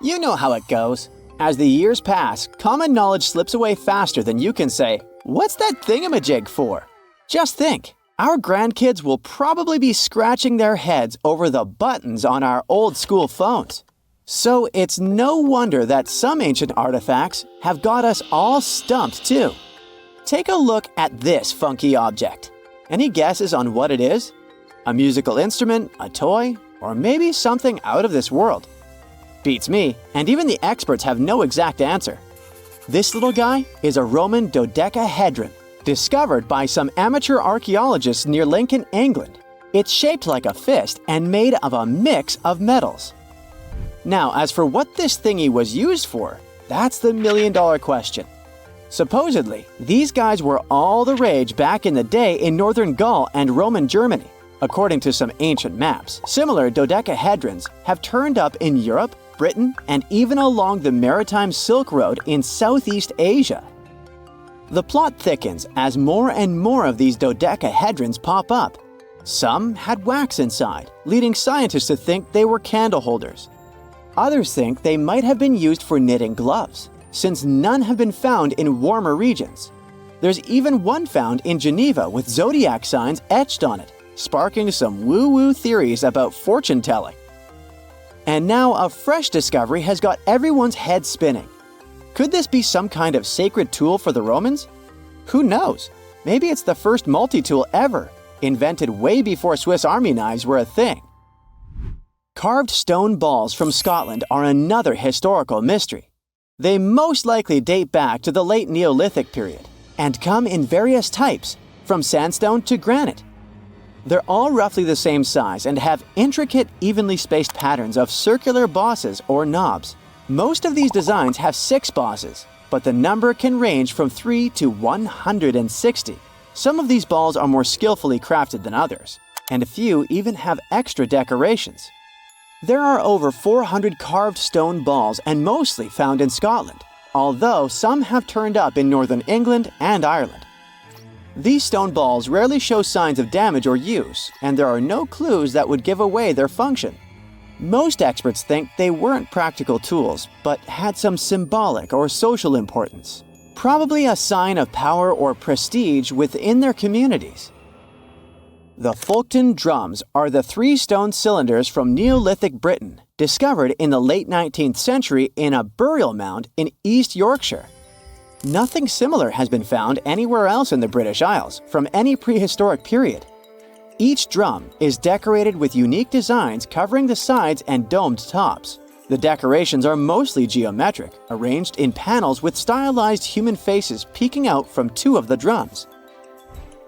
You know how it goes. As the years pass, common knowledge slips away faster than you can say, "What's that thingamajig for?" Just think, our grandkids will probably be scratching their heads over the buttons on our old school phones. So it's no wonder that some ancient artifacts have got us all stumped too. Take a look at this funky object. Any guesses on what it is? A musical instrument, a toy, or maybe something out of this world? Beats me, and even the experts have no exact answer. This little guy is a Roman dodecahedron, discovered by some amateur archaeologists near Lincoln, England. It's shaped like a fist and made of a mix of metals. Now, as for what this thingy was used for, that's the million-dollar question. Supposedly, these guys were all the rage back in the day in northern Gaul and Roman Germany. According to some ancient maps, similar dodecahedrons have turned up in Europe, Britain, and even along the maritime Silk Road in Southeast Asia. The plot thickens as more and more of these dodecahedrons pop up. Some had wax inside, leading scientists to think they were candle holders. Others think they might have been used for knitting gloves, since none have been found in warmer regions. There's even one found in Geneva with zodiac signs etched on it, sparking some woo-woo theories about fortune-telling. And now a fresh discovery has got everyone's head spinning. Could this be some kind of sacred tool for the Romans? Who knows? Maybe it's the first multi-tool ever, invented way before Swiss Army knives were a thing. Carved stone balls from Scotland are another historical mystery. They most likely date back to the late Neolithic period and come in various types, from sandstone to granite. They're all roughly the same size and have intricate, evenly spaced patterns of circular bosses or knobs. Most of these designs have 6 bosses, but the number can range from 3 to 160. Some of these balls are more skillfully crafted than others, and a few even have extra decorations. There are over 400 carved stone balls and mostly found in Scotland, although some have turned up in northern England and Ireland. These stone balls rarely show signs of damage or use, and there are no clues that would give away their function. Most experts think they weren't practical tools, but had some symbolic or social importance, probably a sign of power or prestige within their communities. The Fulton drums are the 3 stone cylinders from Neolithic Britain, discovered in the late 19th century in a burial mound in East Yorkshire. Nothing similar has been found anywhere else in the British Isles from any prehistoric period. Each drum is decorated with unique designs covering the sides and domed tops. The decorations are mostly geometric, arranged in panels with stylized human faces peeking out from 2 of the drums.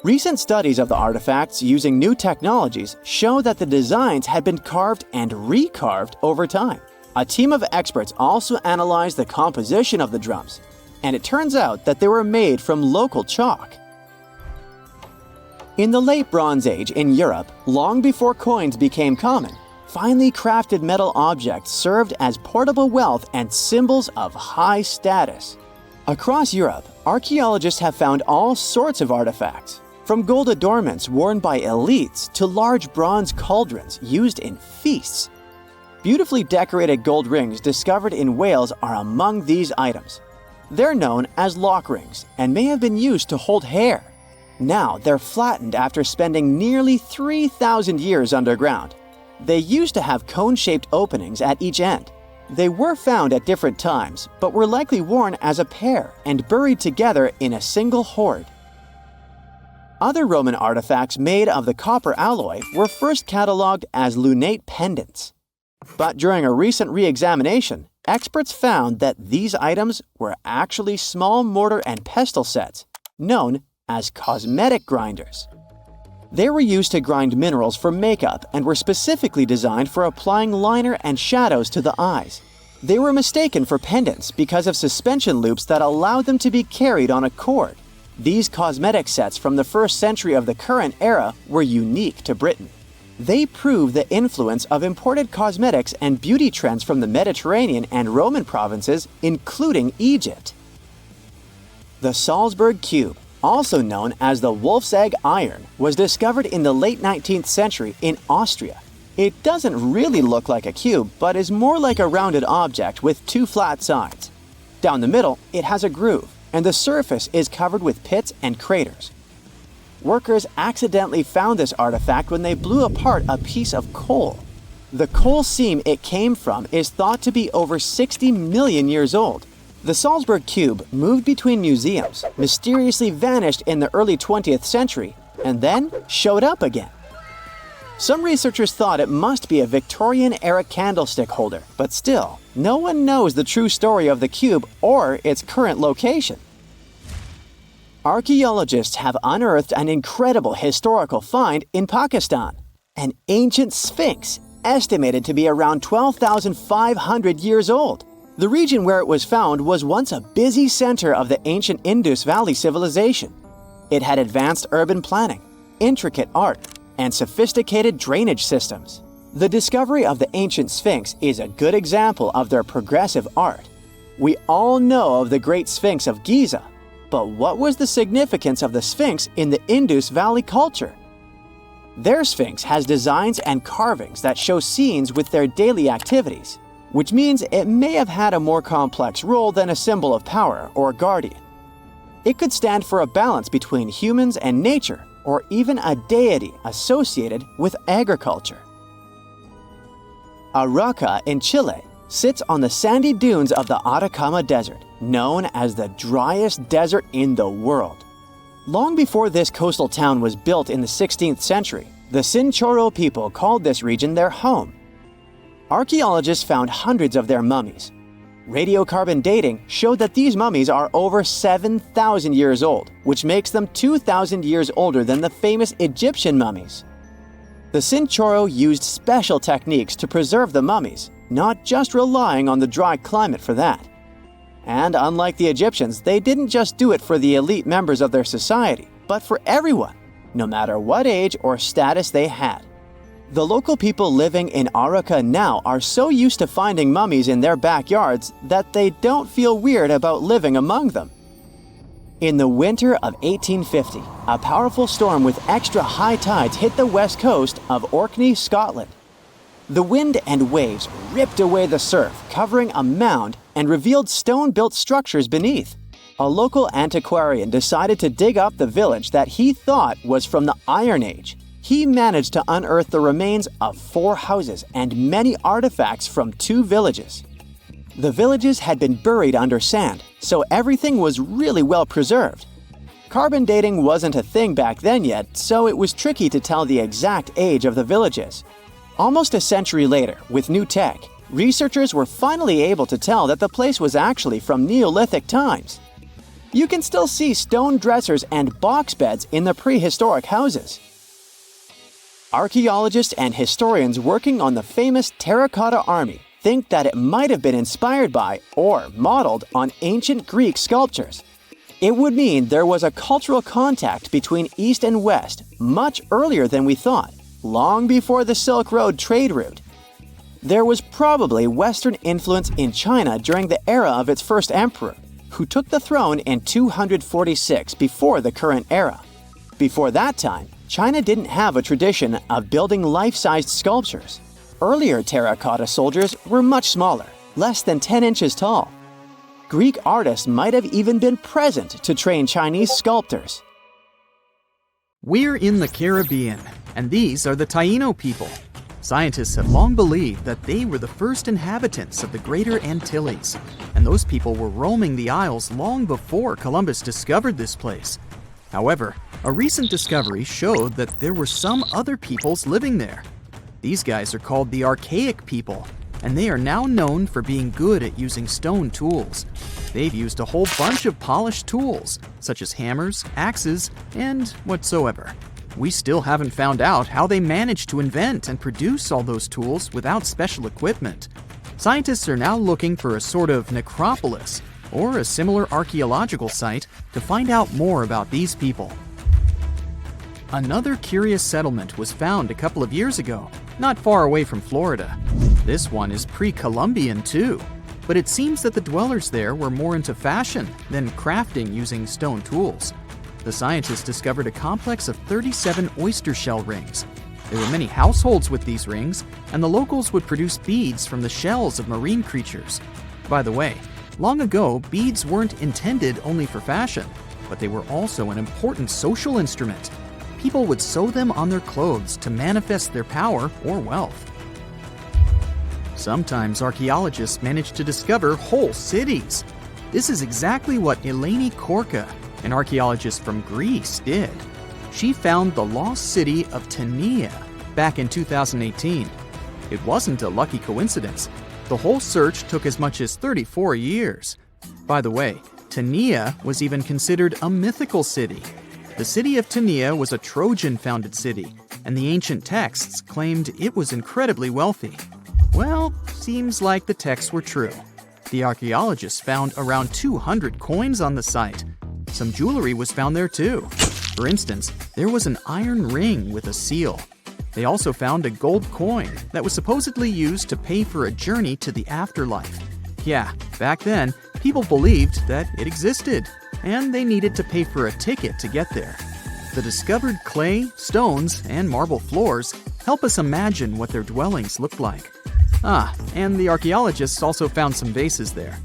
Recent studies of the artifacts using new technologies show that the designs had been carved and recarved over time. A team of experts also analyzed the composition of the drums, and it turns out that they were made from local chalk. In the late Bronze Age in Europe, long before coins became common, finely crafted metal objects served as portable wealth and symbols of high status. Across Europe, archaeologists have found all sorts of artifacts, from gold adornments worn by elites to large bronze cauldrons used in feasts. Beautifully decorated gold rings discovered in Wales are among these items. They're known as lock rings and may have been used to hold hair. Now they're flattened after spending nearly 3,000 years underground. They used to have cone-shaped openings at each end. They were found at different times, but were likely worn as a pair and buried together in a single hoard. Other Roman artifacts made of the copper alloy were first catalogued as lunate pendants. But during a recent re-examination, experts found that these items were actually small mortar and pestle sets, known as cosmetic grinders. They were used to grind minerals for makeup and were specifically designed for applying liner and shadows to the eyes. They were mistaken for pendants because of suspension loops that allowed them to be carried on a cord. These cosmetic sets from the 1st century of the current era were unique to Britain. They prove the influence of imported cosmetics and beauty trends from the Mediterranean and Roman provinces, including Egypt. The Salsburg cube, also known as the wolf's egg iron, was discovered in the late 19th century in Austria. It doesn't really look like a cube, but is more like a rounded object with two flat sides. Down the middle, it has a groove, and the surface is covered with pits and craters. Workers accidentally found this artifact when they blew apart a piece of coal. The coal seam it came from is thought to be over 60 million years old. The Salsburg cube moved between museums, mysteriously vanished in the early 20th century, and then showed up again. Some researchers thought it must be a Victorian-era candlestick holder, but still, no one knows the true story of the cube or its current location. Archaeologists have unearthed an incredible historical find in Pakistan, an ancient sphinx estimated to be around 12,500 years old. The region where it was found was once a busy center of the ancient Indus Valley civilization. It had advanced urban planning, intricate art, and sophisticated drainage systems. The discovery of the ancient sphinx is a good example of their progressive art. We all know of the Great Sphinx of Giza, but what was the significance of the sphinx in the Indus Valley culture? Their sphinx has designs and carvings that show scenes with their daily activities, which means it may have had a more complex role than a symbol of power or guardian. It could stand for a balance between humans and nature, or even a deity associated with agriculture. Arequipa in Chile sits on the sandy dunes of the Atacama Desert, known as the driest desert in the world. Long before this coastal town was built in the 16th century, the Chinchorro people called this region their home. Archaeologists found hundreds of their mummies. Radiocarbon dating showed that these mummies are over 7,000 years old, which makes them 2,000 years older than the famous Egyptian mummies. The Chinchorro used special techniques to preserve the mummies, not just relying on the dry climate for that. And unlike the Egyptians, they didn't just do it for the elite members of their society, but for everyone, no matter what age or status they had. The local people living in Arequipa now are so used to finding mummies in their backyards that they don't feel weird about living among them. In the winter of 1850, a powerful storm with extra high tides hit the west coast of Orkney, Scotland. The wind and waves ripped away the surf, covering a mound, and revealed stone-built structures beneath. A local antiquarian decided to dig up the village that he thought was from the Iron Age. He managed to unearth the remains of 4 houses and many artifacts from 2 villages. The villages had been buried under sand, so everything was really well preserved. Carbon dating wasn't a thing back then yet, so it was tricky to tell the exact age of the villages. Almost a century later, with new tech, researchers were finally able to tell that the place was actually from Neolithic times. You can still see stone dressers and box beds in the prehistoric houses. Archaeologists and historians working on the famous Terracotta army think that it might have been inspired by or modeled on ancient Greek sculptures. It would mean there was a cultural contact between East and West much earlier than we thought, long before the Silk Road trade route. There was probably Western influence in China during the era of its first emperor, who took the throne in 246 before the current era. Before that time, China didn't have a tradition of building life-sized sculptures. Earlier terracotta soldiers were much smaller, less than 10 inches tall. Greek artists might have even been present to train Chinese sculptors. We're in the Caribbean, and these are the Taino people. Scientists have long believed that they were the first inhabitants of the Greater Antilles, and those people were roaming the Isles long before Columbus discovered this place. However, a recent discovery showed that there were some other peoples living there. These guys are called the archaic people, and they are now known for being good at using stone tools. They've used a whole bunch of polished tools, such as hammers, axes, and whatsoever. We still haven't found out how they managed to invent and produce all those tools without special equipment. Scientists are now looking for a sort of necropolis, or a similar archaeological site, to find out more about these people. Another curious settlement was found a couple of years ago, not far away from Florida. This one is pre-Columbian too, but it seems that the dwellers there were more into fashion than crafting using stone tools. The scientists discovered a complex of 37 oyster shell rings. There were many households with these rings, and the locals would produce beads from the shells of marine creatures. By the way, long ago, beads weren't intended only for fashion, but they were also an important social instrument. People would sew them on their clothes to manifest their power or wealth. Sometimes archaeologists manage to discover whole cities. This is exactly what Eleni Korka, an archaeologist from Greece, did. She found the lost city of Tenea back in 2018. It wasn't a lucky coincidence. The whole search took as much as 34 years. By the way, Tenea was even considered a mythical city. The city of Tenea was a Trojan-founded city, and the ancient texts claimed it was incredibly wealthy. Well, seems like the texts were true. The archaeologists found around 200 coins on the site. Some jewelry was found there too. For instance, there was an iron ring with a seal. They also found a gold coin that was supposedly used to pay for a journey to the afterlife. Yeah, back then, people believed that it existed, and they needed to pay for a ticket to get there. The discovered clay, stones, and marble floors help us imagine what their dwellings looked like. And the archaeologists also found some vases there.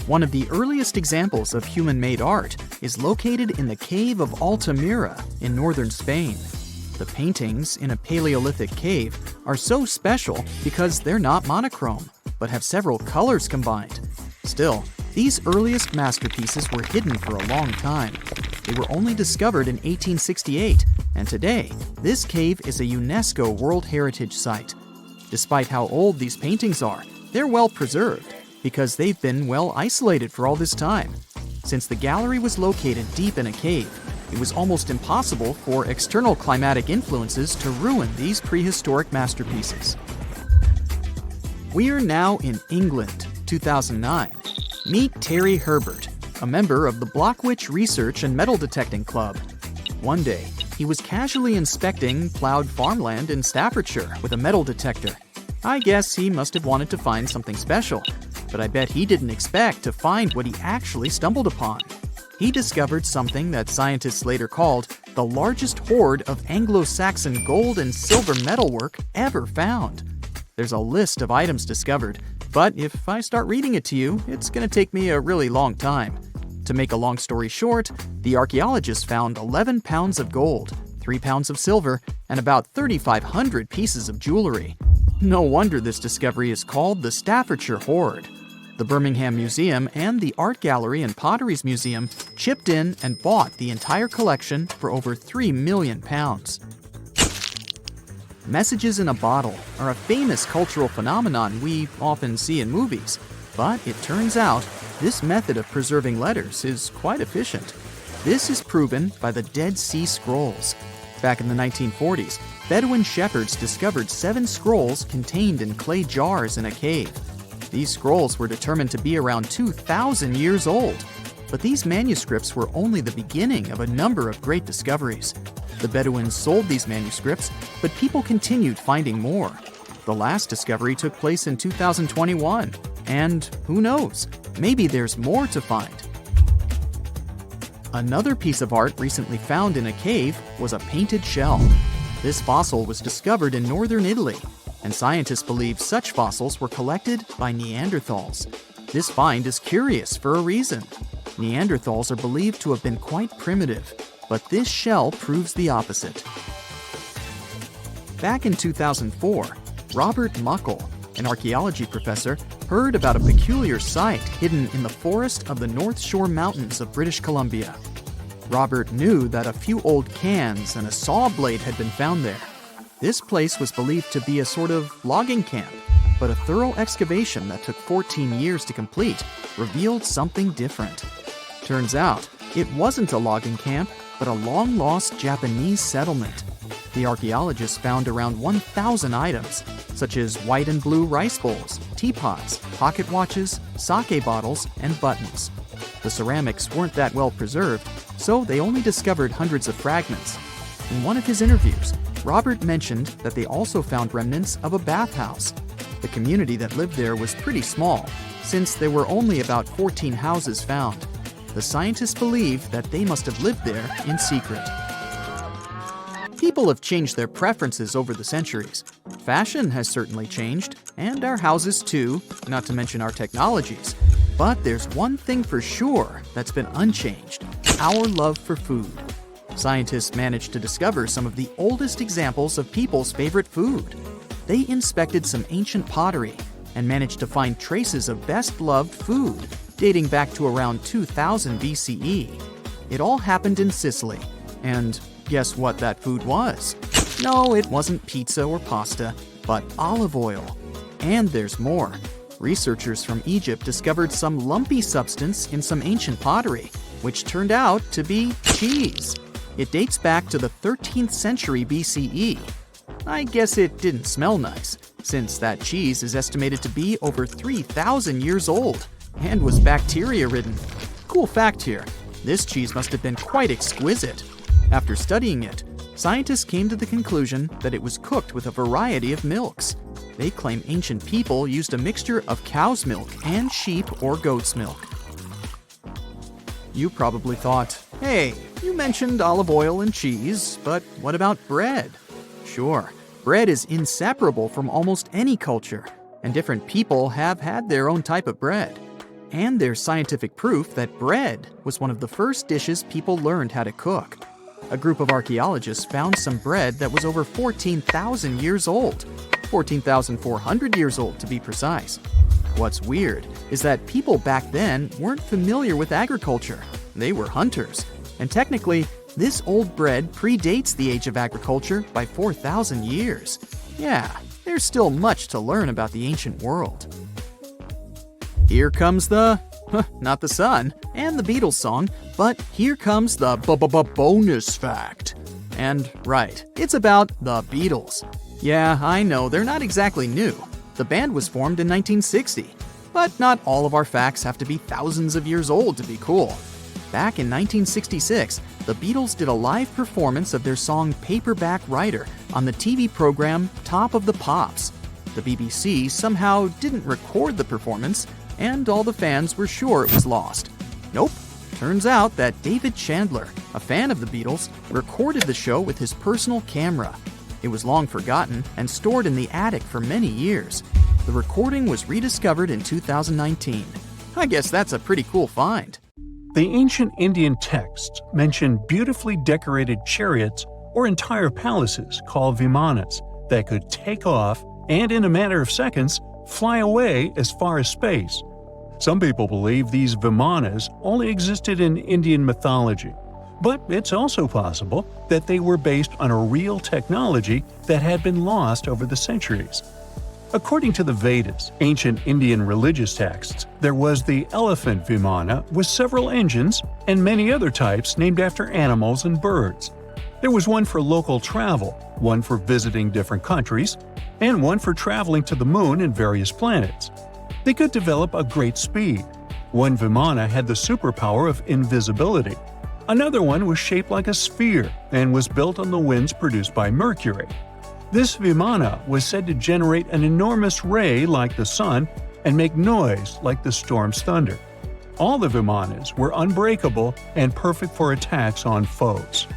One of the earliest examples of human-made art is located in the cave of Altamira in northern Spain. The paintings in a Paleolithic cave are so special because they're not monochrome, but have several colors combined. Still, these earliest masterpieces were hidden for a long time. They were only discovered in 1868, and today, this cave is a UNESCO World Heritage Site. Despite how old these paintings are, they're well preserved because they've been well isolated for all this time. Since the gallery was located deep in a cave, it was almost impossible for external climatic influences to ruin these prehistoric masterpieces. We're now in England, 2009. Meet Terry Herbert, a member of the Blockwitch Research and Metal Detecting Club. One day, he was casually inspecting plowed farmland in Staffordshire with a metal detector. I guess he must have wanted to find something special, but I bet he didn't expect to find what he actually stumbled upon. He discovered something that scientists later called the largest hoard of Anglo-Saxon gold and silver metalwork ever found. There's a list of items discovered, but if I start reading it to you, it's going to take me a really long time. To make a long story short, the archaeologists found 11 pounds of gold, 3 pounds of silver, and about 3,500 pieces of jewelry. No wonder this discovery is called the Staffordshire Hoard. The Birmingham Museum and the Art Gallery and Potteries Museum chipped in and bought the entire collection for over £3 million. Messages in a bottle are a famous cultural phenomenon we often see in movies, but it turns out this method of preserving letters is quite efficient. This is proven by the Dead Sea Scrolls. Back in the 1940s, Bedouin shepherds discovered 7 scrolls contained in clay jars in a cave. These scrolls were determined to be around 2,000 years old. But these manuscripts were only the beginning of a number of great discoveries. The Bedouins sold these manuscripts, but people continued finding more. The last discovery took place in 2021, and who knows, maybe there's more to find. Another piece of art recently found in a cave was a painted shell. This fossil was discovered in northern Italy, and scientists believe such fossils were collected by Neanderthals. This find is curious for a reason. Neanderthals are believed to have been quite primitive, but this shell proves the opposite. Back in 2004, Robert Muckle, an archaeology professor, heard about a peculiar site hidden in the forest of the North Shore Mountains of British Columbia. Robert knew that a few old cans and a saw blade had been found there. This place was believed to be a sort of logging camp, but a thorough excavation that took 14 years to complete revealed something different. Turns out, it wasn't a logging camp, but a long-lost Japanese settlement. The archaeologists found around 1,000 items, such as white and blue rice bowls, teapots, pocket watches, sake bottles, and buttons. The ceramics weren't that well preserved, so they only discovered hundreds of fragments. In one of his interviews, Robert mentioned that they also found remnants of a bathhouse. The community that lived there was pretty small, since there were only about 14 houses found. The scientists believe that they must have lived there in secret. people have changed their preferences over the centuries. Fashion has certainly changed, and our houses too, not to mention our technologies. But there's one thing for sure that's been unchanged: our love for food. Scientists managed to discover some of the oldest examples of people's favorite food. They inspected some ancient pottery and managed to find traces of best-loved food dating back to around 2000 BCE. It all happened in Sicily. And guess what that food was? No, it wasn't pizza or pasta, but olive oil. And there's more. Researchers from Egypt discovered some lumpy substance in some ancient pottery, which turned out to be cheese. It dates back to the 13th century BCE. I guess it didn't smell nice, since that cheese is estimated to be over 3,000 years old and was bacteria-ridden. Cool fact here, this cheese must have been quite exquisite. After studying it, scientists came to the conclusion that it was cooked with a variety of milks. They claim ancient people used a mixture of cow's milk and sheep or goat's milk. You probably thought, hey, you mentioned olive oil and cheese, but what about bread? Sure, bread is inseparable from almost any culture, and different people have had their own type of bread. And there's scientific proof that bread was one of the first dishes people learned how to cook. A group of archaeologists found some bread that was over 14,000 years old. 14,400 years old to be precise. What's weird is that people back then weren't familiar with agriculture. They were hunters. And technically, this old bread predates the age of agriculture by 4,000 years. Yeah, there's still much to learn about the ancient world. Here comes the, not the sun, and the Beatles song, but here comes the bonus fact. And right, it's about the Beatles. Yeah, I know, they're not exactly new. The band was formed in 1960. But not all of our facts have to be thousands of years old to be cool. Back in 1966, the Beatles did a live performance of their song Paperback Writer on the TV program Top of the Pops. The BBC somehow didn't record the performance, and all the fans were sure it was lost. Nope. Turns out that David Chandler, a fan of the Beatles, recorded the show with his personal camera. It was long forgotten and stored in the attic for many years. The recording was rediscovered in 2019. I guess that's a pretty cool find. The ancient Indian texts mention beautifully decorated chariots or entire palaces called Vimanas that could take off and, in a matter of seconds, fly away as far as space. Some people believe these Vimanas only existed in Indian mythology, but it's also possible that they were based on a real technology that had been lost over the centuries. According to the Vedas, ancient Indian religious texts, there was the elephant Vimana with several engines and many other types named after animals and birds. There was one for local travel, one for visiting different countries, and one for traveling to the moon and various planets. They could develop a great speed. One Vimana had the superpower of invisibility. Another one was shaped like a sphere and was built on the winds produced by Mercury. This Vimana was said to generate an enormous ray like the sun and make noise like the storm's thunder. All the Vimanas were unbreakable and perfect for attacks on foes.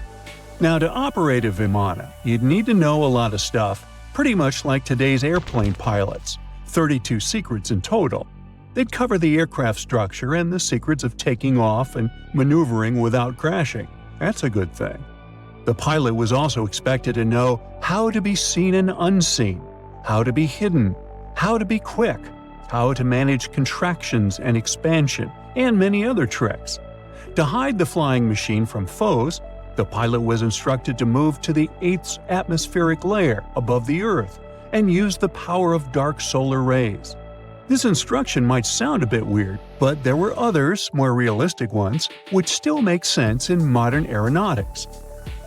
Now, to operate a Vimana, you'd need to know a lot of stuff, pretty much like today's airplane pilots. 32 secrets in total. They'd cover the aircraft structure and the secrets of taking off and maneuvering without crashing. That's a good thing. The pilot was also expected to know how to be seen and unseen, how to be hidden, how to be quick, how to manage contractions and expansion, and many other tricks. To hide the flying machine from foes, the pilot was instructed to move to the 8th atmospheric layer above the Earth and use the power of dark solar rays. This instruction might sound a bit weird, but there were others, more realistic ones, which still make sense in modern aeronautics.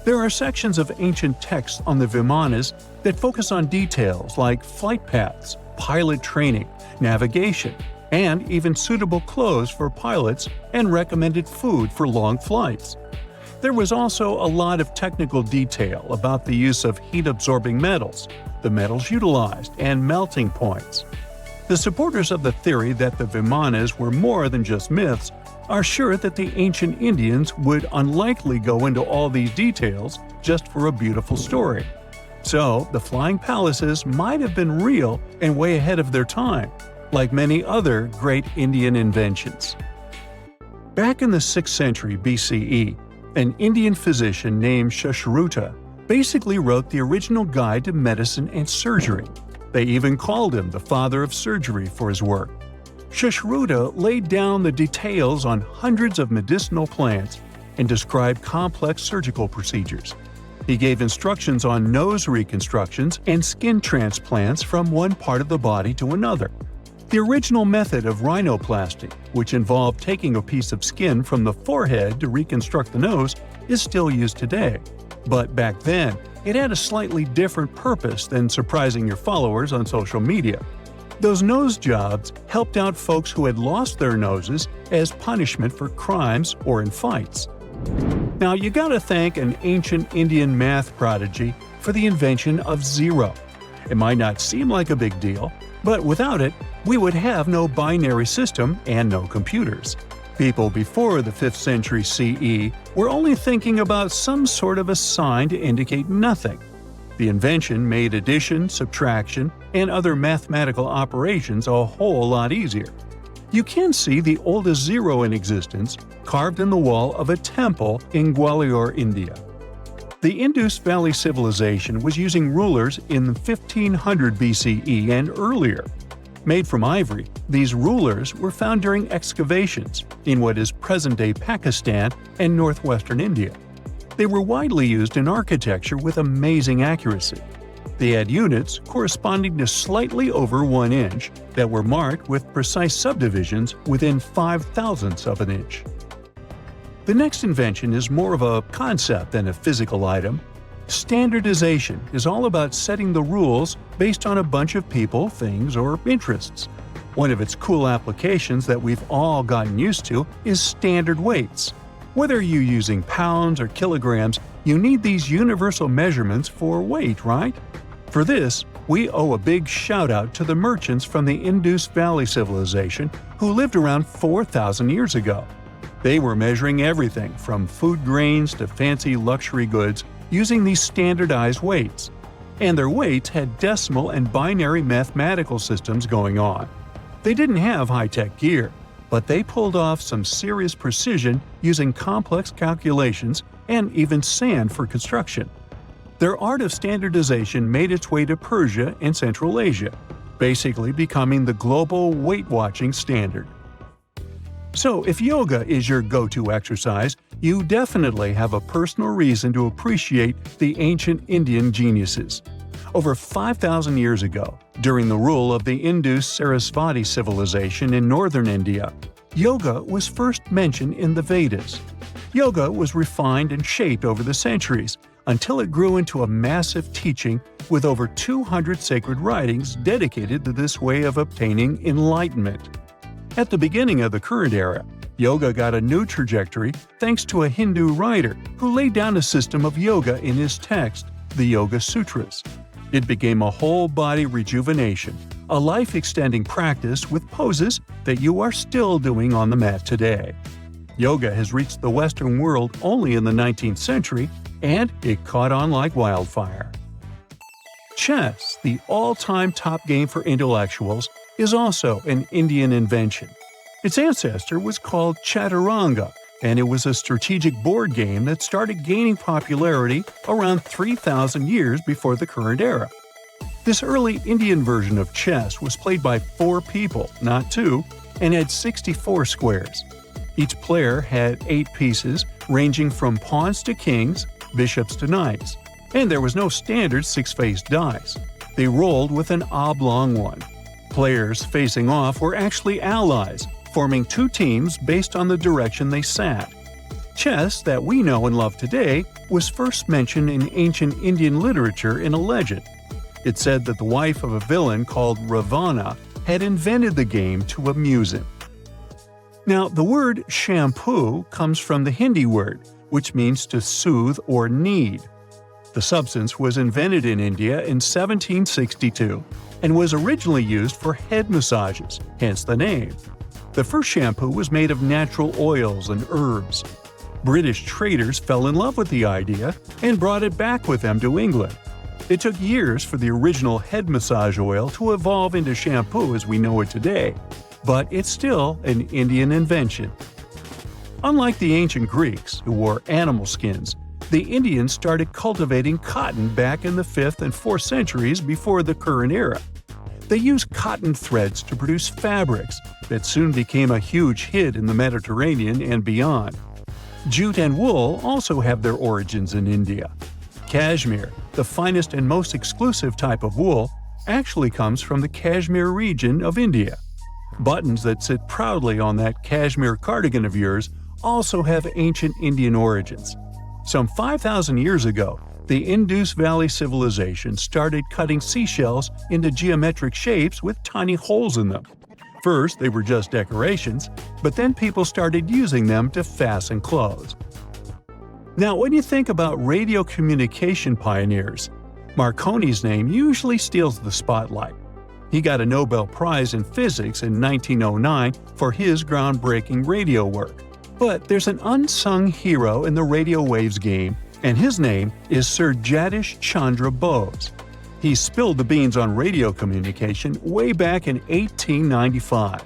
There are sections of ancient texts on the Vimanas that focus on details like flight paths, pilot training, navigation, and even suitable clothes for pilots and recommended food for long flights. There was also a lot of technical detail about the use of heat-absorbing metals, the metals utilized, and melting points. The supporters of the theory that the Vimanas were more than just myths are sure that the ancient Indians would unlikely go into all these details just for a beautiful story. So, the flying palaces might have been real and way ahead of their time, like many other great Indian inventions. Back in the 6th century BCE, an Indian physician named Sushruta basically wrote the original guide to medicine and surgery. They even called him the father of surgery for his work. Sushruta laid down the details on hundreds of medicinal plants and described complex surgical procedures. He gave instructions on nose reconstructions and skin transplants from one part of the body to another. The original method of rhinoplasty, which involved taking a piece of skin from the forehead to reconstruct the nose, is still used today. But back then, it had a slightly different purpose than surprising your followers on social media. Those nose jobs helped out folks who had lost their noses as punishment for crimes or in fights. Now, you gotta thank an ancient Indian math prodigy for the invention of zero. It might not seem like a big deal, but without it, we would have no binary system and no computers. People before the 5th century CE were only thinking about some sort of a sign to indicate nothing. The invention made addition, subtraction, and other mathematical operations a whole lot easier. You can see the oldest zero in existence carved in the wall of a temple in Gwalior, India. The Indus Valley civilization was using rulers in 1500 BCE and earlier. Made from ivory, these rulers were found during excavations in what is present-day Pakistan and northwestern India. They were widely used in architecture with amazing accuracy. They had units corresponding to slightly over 1 inch that were marked with precise subdivisions within 5/1000ths of an inch. The next invention is more of a concept than a physical item. Standardization is all about setting the rules based on a bunch of people, things, or interests. One of its cool applications that we've all gotten used to is standard weights. Whether you're using pounds or kilograms, you need these universal measurements for weight, right? For this, we owe a big shout-out to the merchants from the Indus Valley civilization who lived around 4,000 years ago. They were measuring everything from food grains to fancy luxury goods using these standardized weights. And their weights had decimal and binary mathematical systems going on. They didn't have high-tech gear, but they pulled off some serious precision using complex calculations and even sand for construction. Their art of standardization made its way to Persia and Central Asia, basically becoming the global weight-watching standard. So, if yoga is your go-to exercise, you definitely have a personal reason to appreciate the ancient Indian geniuses. Over 5,000 years ago, during the rule of the Indus-Sarasvati civilization in northern India, yoga was first mentioned in the Vedas. Yoga was refined and shaped over the centuries until it grew into a massive teaching with over 200 sacred writings dedicated to this way of obtaining enlightenment. At the beginning of the current era, yoga got a new trajectory thanks to a Hindu writer who laid down a system of yoga in his text, the Yoga Sutras. It became a whole-body rejuvenation, a life-extending practice with poses that you are still doing on the mat today. Yoga has reached the Western world only in the 19th century, and it caught on like wildfire. Chess, the all-time top game for intellectuals, is also an Indian invention. Its ancestor was called Chaturanga, and it was a strategic board game that started gaining popularity around 3,000 years before the current era. This early Indian version of chess was played by 4 people, not 2, and had 64 squares. Each player had 8 pieces, ranging from pawns to kings, bishops to knights, and there was no standard 6-faced dice. They rolled with an oblong one. Players facing off were actually allies, forming 2 teams based on the direction they sat. Chess, that we know and love today, was first mentioned in ancient Indian literature in a legend. It said that the wife of a villain called Ravana had invented the game to amuse him. Now, the word shampoo comes from the Hindi word, which means to soothe or knead. The substance was invented in India in 1762 and was originally used for head massages, hence the name. The first shampoo was made of natural oils and herbs. British traders fell in love with the idea and brought it back with them to England. It took years for the original head massage oil to evolve into shampoo as we know it today, but it's still an Indian invention. Unlike the ancient Greeks, who wore animal skins, the Indians started cultivating cotton back in the 5th and 4th centuries before the current era. They used cotton threads to produce fabrics that soon became a huge hit in the Mediterranean and beyond. Jute and wool also have their origins in India. Cashmere, the finest and most exclusive type of wool, actually comes from the Kashmir region of India. Buttons that sit proudly on that cashmere cardigan of yours also have ancient Indian origins. Some 5,000 years ago, the Indus Valley civilization started cutting seashells into geometric shapes with tiny holes in them. First, they were just decorations, but then people started using them to fasten clothes. Now, when you think about radio communication pioneers, Marconi's name usually steals the spotlight. He got a Nobel Prize in Physics in 1909 for his groundbreaking radio work. But there's an unsung hero in the radio waves game, and his name is Sir Jagdish Chandra Bose. He spilled the beans on radio communication way back in 1895.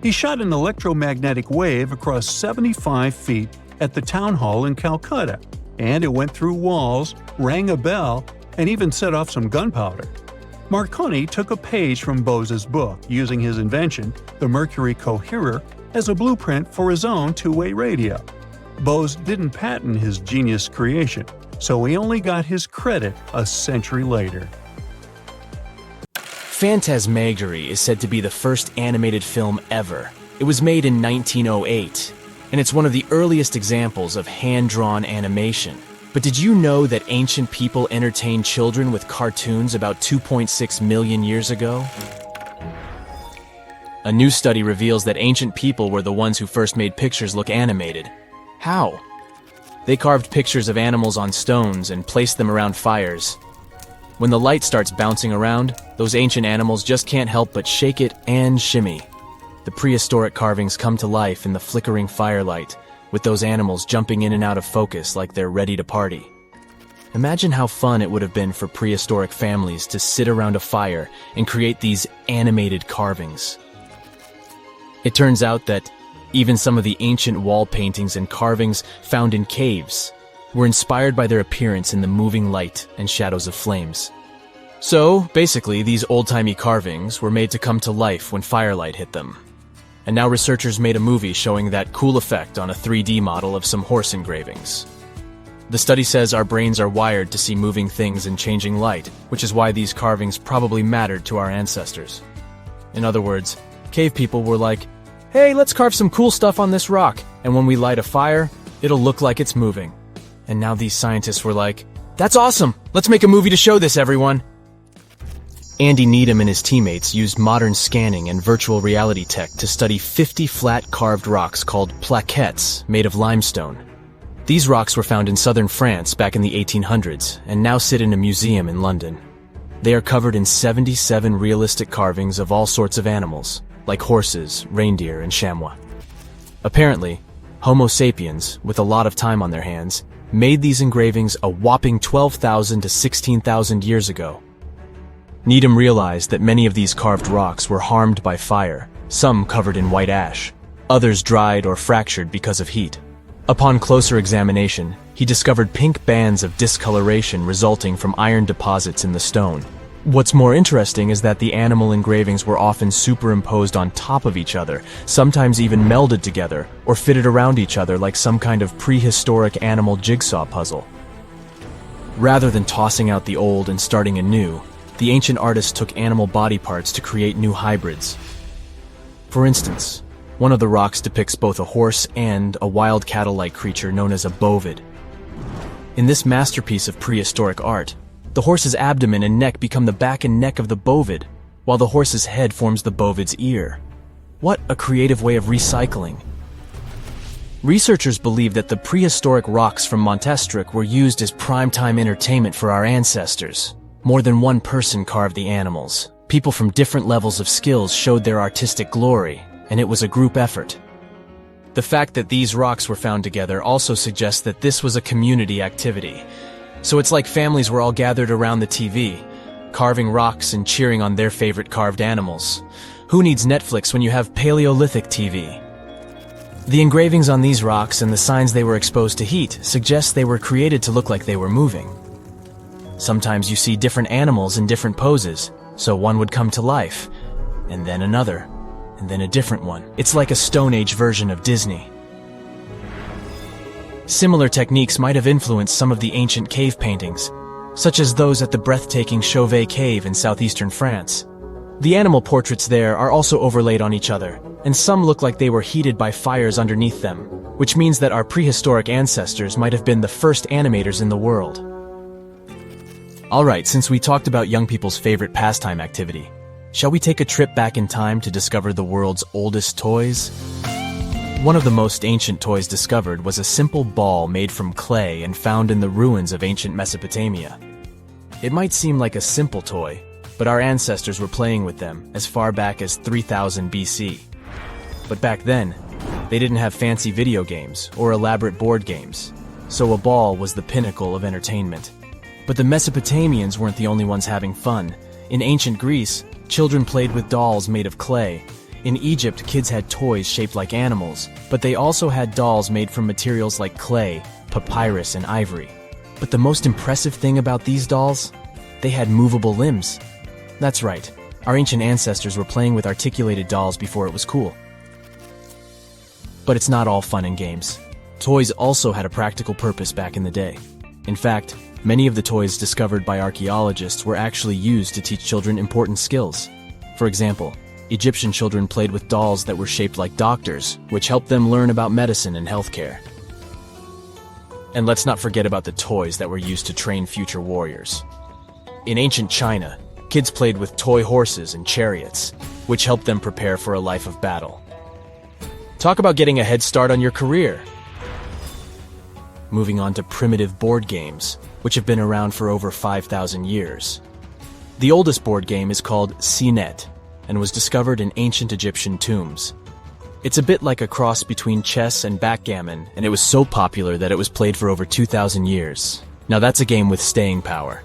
He shot an electromagnetic wave across 75 feet at the town hall in Calcutta, and it went through walls, rang a bell, and even set off some gunpowder. Marconi took a page from Bose's book, using his invention, the Mercury Coherer, as a blueprint for his own two-way radio. Bose didn't patent his genius creation, so he only got his credit a century later. Phantasmagory is said to be the first animated film ever. It was made in 1908, and it's one of the earliest examples of hand-drawn animation. But did you know that ancient people entertained children with cartoons about 2.6 million years ago? A new study reveals that ancient people were the ones who first made pictures look animated. How? They carved pictures of animals on stones and placed them around fires. When the light starts bouncing around, those ancient animals just can't help but shake it and shimmy. The prehistoric carvings come to life in the flickering firelight, with those animals jumping in and out of focus like they're ready to party. Imagine how fun it would have been for prehistoric families to sit around a fire and create these animated carvings. It turns out that even some of the ancient wall paintings and carvings found in caves were inspired by their appearance in the moving light and shadows of flames. So, basically, these old-timey carvings were made to come to life when firelight hit them. And now researchers made a movie showing that cool effect on a 3D model of some horse engravings. The study says our brains are wired to see moving things in changing light, which is why these carvings probably mattered to our ancestors. In other words, cave people were like, hey, let's carve some cool stuff on this rock, and when we light a fire, it'll look like it's moving. And now these scientists were like, that's awesome! Let's make a movie to show this, everyone! Andy Needham and his teammates used modern scanning and virtual reality tech to study 50 flat carved rocks called plaquettes made of limestone. These rocks were found in southern France back in the 1800s and now sit in a museum in London. They are covered in 77 realistic carvings of all sorts of animals, like horses, reindeer, and chamois. Apparently, Homo sapiens, with a lot of time on their hands, made these engravings a whopping 12,000 to 16,000 years ago. Needham realized that many of these carved rocks were harmed by fire, some covered in white ash, others dried or fractured because of heat. Upon closer examination, he discovered pink bands of discoloration resulting from iron deposits in the stone. What's more interesting is that the animal engravings were often superimposed on top of each other, sometimes even melded together, or fitted around each other like some kind of prehistoric animal jigsaw puzzle. Rather than tossing out the old and starting anew, the ancient artists took animal body parts to create new hybrids. For instance, one of the rocks depicts both a horse and a wild cattle-like creature known as a bovid. In this masterpiece of prehistoric art, the horse's abdomen and neck become the back and neck of the bovid, while the horse's head forms the bovid's ear. What a creative way of recycling. Researchers believe that the prehistoric rocks from Montestric were used as primetime entertainment for our ancestors. More than one person carved the animals. People from different levels of skills showed their artistic glory, and it was a group effort. The fact that these rocks were found together also suggests that this was a community activity. So it's like families were all gathered around the TV, carving rocks and cheering on their favorite carved animals. Who needs Netflix when you have Paleolithic TV? The engravings on these rocks and the signs they were exposed to heat suggest they were created to look like they were moving. Sometimes you see different animals in different poses, so one would come to life, and then another, and then a different one. It's like a Stone Age version of Disney. Similar techniques might have influenced some of the ancient cave paintings, such as those at the breathtaking Chauvet Cave in southeastern France. The animal portraits there are also overlaid on each other, and some look like they were heated by fires underneath them, which means that our prehistoric ancestors might have been the first animators in the world. Alright, since we talked about young people's favorite pastime activity, shall we take a trip back in time to discover the world's oldest toys? One of the most ancient toys discovered was a simple ball made from clay and found in the ruins of ancient Mesopotamia. It might seem like a simple toy, but our ancestors were playing with them as far back as 3000 BC. But back then, they didn't have fancy video games or elaborate board games, so a ball was the pinnacle of entertainment. But the Mesopotamians weren't the only ones having fun. In ancient Greece, children played with dolls made of clay. In Egypt, kids had toys shaped like animals, but they also had dolls made from materials like clay, papyrus, and ivory. But the most impressive thing about these dolls? They had movable limbs. That's right, our ancient ancestors were playing with articulated dolls before it was cool. But it's not all fun and games. Toys also had a practical purpose back in the day. In fact, many of the toys discovered by archaeologists were actually used to teach children important skills. For example, Egyptian children played with dolls that were shaped like doctors, which helped them learn about medicine and healthcare. And let's not forget about the toys that were used to train future warriors. In ancient China, kids played with toy horses and chariots, which helped them prepare for a life of battle. Talk about getting a head start on your career. Moving on to primitive board games, which have been around for over 5,000 years. The oldest board game is called Senet, and was discovered in ancient Egyptian tombs. It's a bit like a cross between chess and backgammon, and it was so popular that it was played for over 2,000 years. Now that's a game with staying power.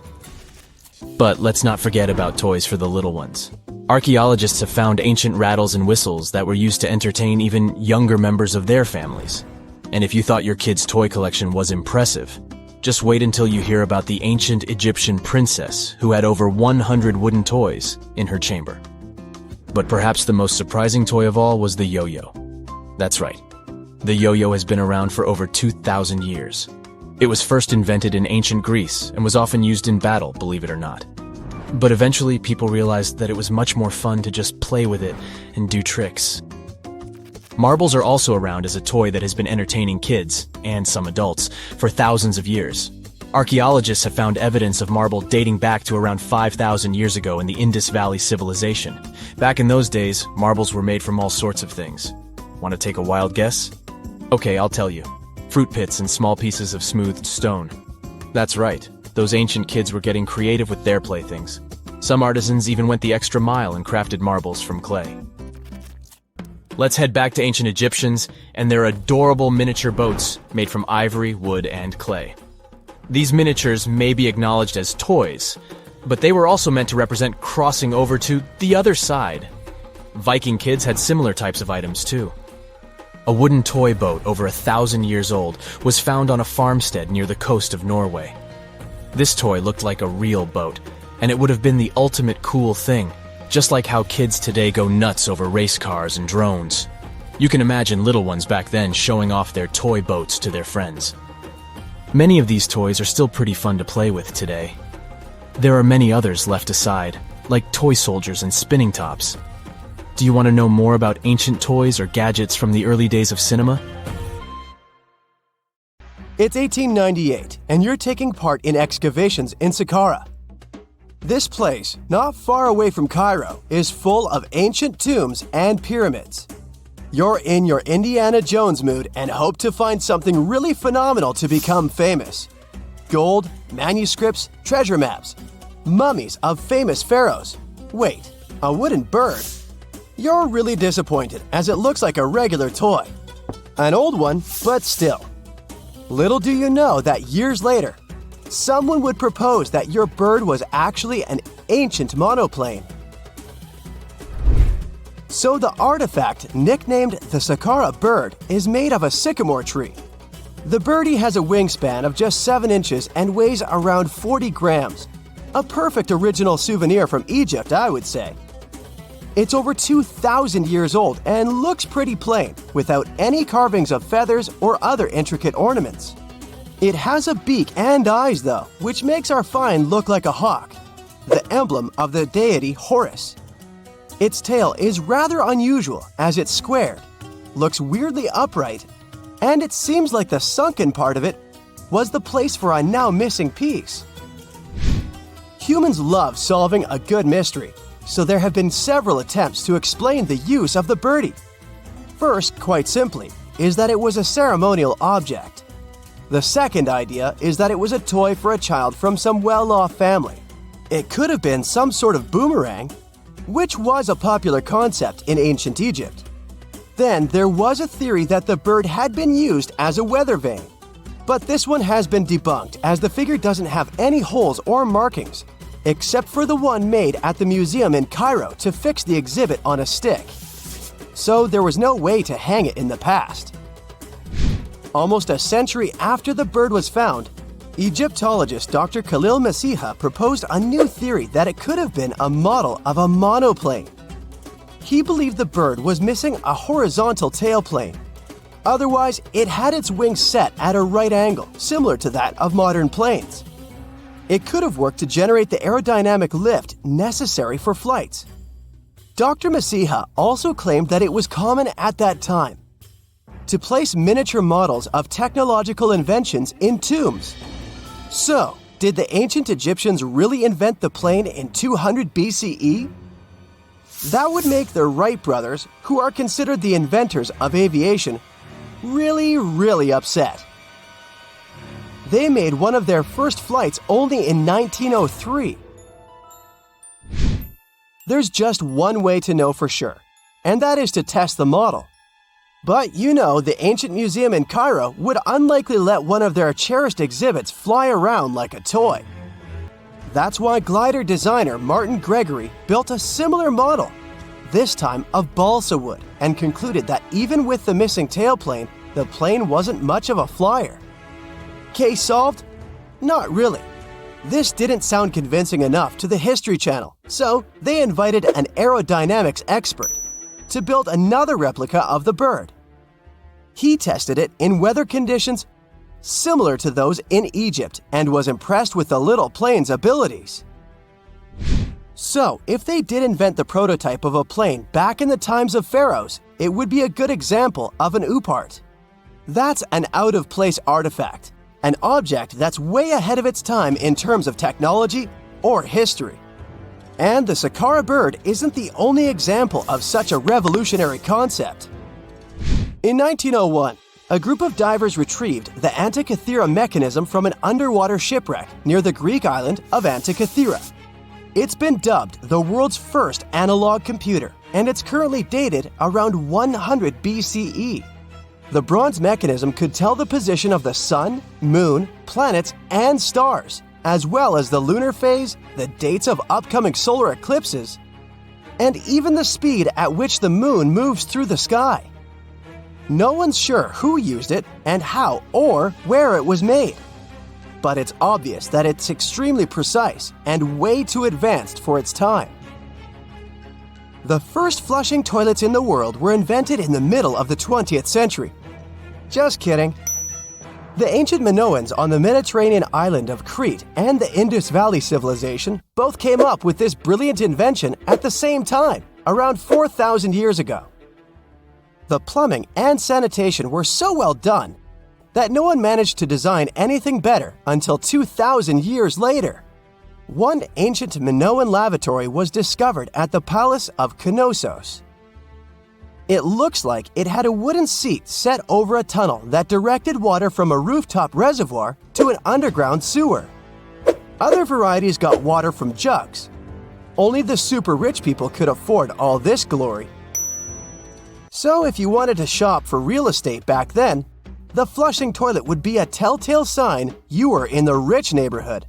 But let's not forget about toys for the little ones. Archaeologists have found ancient rattles and whistles that were used to entertain even younger members of their families. And if you thought your kid's toy collection was impressive, just wait until you hear about the ancient Egyptian princess who had over 100 wooden toys in her chamber. But perhaps the most surprising toy of all was the yo-yo. That's right. The yo-yo has been around for over 2,000 years. It was first invented in ancient Greece and was often used in battle, believe it or not. But eventually people realized that it was much more fun to just play with it and do tricks. Marbles are also around as a toy that has been entertaining kids, and some adults, for thousands of years. Archaeologists have found evidence of marble dating back to around 5,000 years ago in the Indus Valley civilization. Back in those days, marbles were made from all sorts of things. Want to take a wild guess? Okay, I'll tell you. Fruit pits and small pieces of smoothed stone. That's right, those ancient kids were getting creative with their playthings. Some artisans even went the extra mile and crafted marbles from clay. Let's head back to ancient Egyptians and their adorable miniature boats made from ivory, wood, and clay. These miniatures may be acknowledged as toys, but they were also meant to represent crossing over to the other side. Viking kids had similar types of items too. A wooden toy boat over 1,000 years old was found on a farmstead near the coast of Norway. This toy looked like a real boat, and it would have been the ultimate cool thing, just like how kids today go nuts over race cars and drones. You can imagine little ones back then showing off their toy boats to their friends. Many of these toys are still pretty fun to play with today. There are many others left aside, like toy soldiers and spinning tops. Do you want to know more about ancient toys or gadgets from the early days of cinema? It's 1898, and you're taking part in excavations in Saqqara. This place, not far away from Cairo, is full of ancient tombs and pyramids. You're in your Indiana Jones mood and hope to find something really phenomenal to become famous. Gold, manuscripts, treasure maps, mummies of famous pharaohs. Wait, A wooden bird? You're really disappointed, as it looks like a regular toy. An old one, but still. Little do you know that years later, someone would propose that your bird was actually an ancient monoplane. So the artifact, nicknamed the Saqqara Bird, is made of a sycamore tree. The birdie has a wingspan of just 7 inches and weighs around 40 grams. A perfect original souvenir from Egypt, I would say. It's over 2,000 years old and looks pretty plain, without any carvings of feathers or other intricate ornaments. It has a beak and eyes though, which makes our find look like a hawk, the emblem of the deity Horus. Its tail is rather unusual as it's squared, looks weirdly upright, and it seems like the sunken part of it was the place for a now missing piece. Humans love solving a good mystery, so there have been several attempts to explain the use of the birdie. First, quite simply, is that it was a ceremonial object. The second idea is that it was a toy for a child from some well-off family. It could have been some sort of boomerang, which was a popular concept in ancient Egypt. Then there was a theory that the bird had been used as a weather vane. But this one has been debunked as the figure doesn't have any holes or markings, except for the one made at the museum in Cairo to fix the exhibit on a stick. So there was no way to hang it in the past. Almost a century after the bird was found, Egyptologist Dr. Khalil Masiha proposed a new theory that it could have been a model of a monoplane. He believed the bird was missing a horizontal tailplane. Otherwise, it had its wings set at a right angle, similar to that of modern planes. It could have worked to generate the aerodynamic lift necessary for flights. Dr. Masiha also claimed that it was common at that time to place miniature models of technological inventions in tombs. So, did the ancient Egyptians really invent the plane in 200 BCE? That would make the Wright brothers, who are considered the inventors of aviation, really upset. They made one of their first flights only in 1903. There's just one way to know for sure, and that is to test the model. But you know, the ancient museum in Cairo would unlikely let one of their cherished exhibits fly around like a toy. That's why glider designer Martin Gregory built a similar model, this time of balsa wood, and concluded that even with the missing tailplane, the plane wasn't much of a flyer. Case solved? Not really. This didn't sound convincing enough to the History Channel, so they invited an aerodynamics expert to build another replica of the bird. He tested it in weather conditions similar to those in Egypt and was impressed with the little plane's abilities. So, if they did invent the prototype of a plane back in the times of pharaohs, it would be a good example of an oupart. That's an out-of-place artifact, an object that's way ahead of its time in terms of technology or history. And the Saqqara Bird isn't the only example of such a revolutionary concept. In 1901, a group of divers retrieved the Antikythera mechanism from an underwater shipwreck near the Greek island of Antikythera. It's been dubbed the world's first analog computer, and it's currently dated around 100 BCE. The bronze mechanism could tell the position of the sun, moon, planets, and stars, as well as the lunar phase, the dates of upcoming solar eclipses, and even the speed at which the moon moves through the sky. No one's sure who used it and how or where it was made, but it's obvious that it's extremely precise and way too advanced for its time. The first flushing toilets in the world were invented in the middle of the 20th century. Just kidding. The ancient Minoans on the Mediterranean island of Crete and the Indus Valley civilization both came up with this brilliant invention at the same time, around 4,000 years ago. The plumbing and sanitation were so well done that no one managed to design anything better until 2,000 years later. One ancient Minoan lavatory was discovered at the Palace of Knossos. It looks like it had a wooden seat set over a tunnel that directed water from a rooftop reservoir to an underground sewer. Other varieties got water from jugs. only the super rich people could afford all this glory. So if you wanted to shop for real estate back then, the flushing toilet would be a telltale sign you were in the rich neighborhood.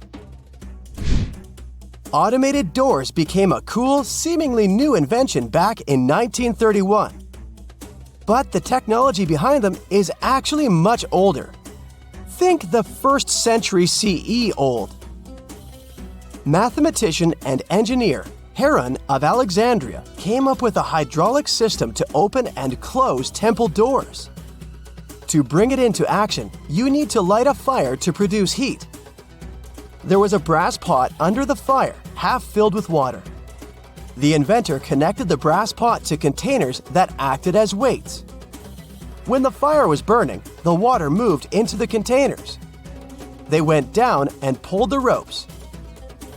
Automated doors became a cool, seemingly new invention back in 1931. But the technology behind them is actually much older. Think the 1st century CE old. Mathematician and engineer Heron of Alexandria came up with a hydraulic system to open and close temple doors. To bring it into action, you need to light a fire to produce heat. There was a brass pot under the fire, half filled with water. The inventor connected the brass pot to containers that acted as weights. When the fire was burning, the water moved into the containers. They went down and pulled the ropes.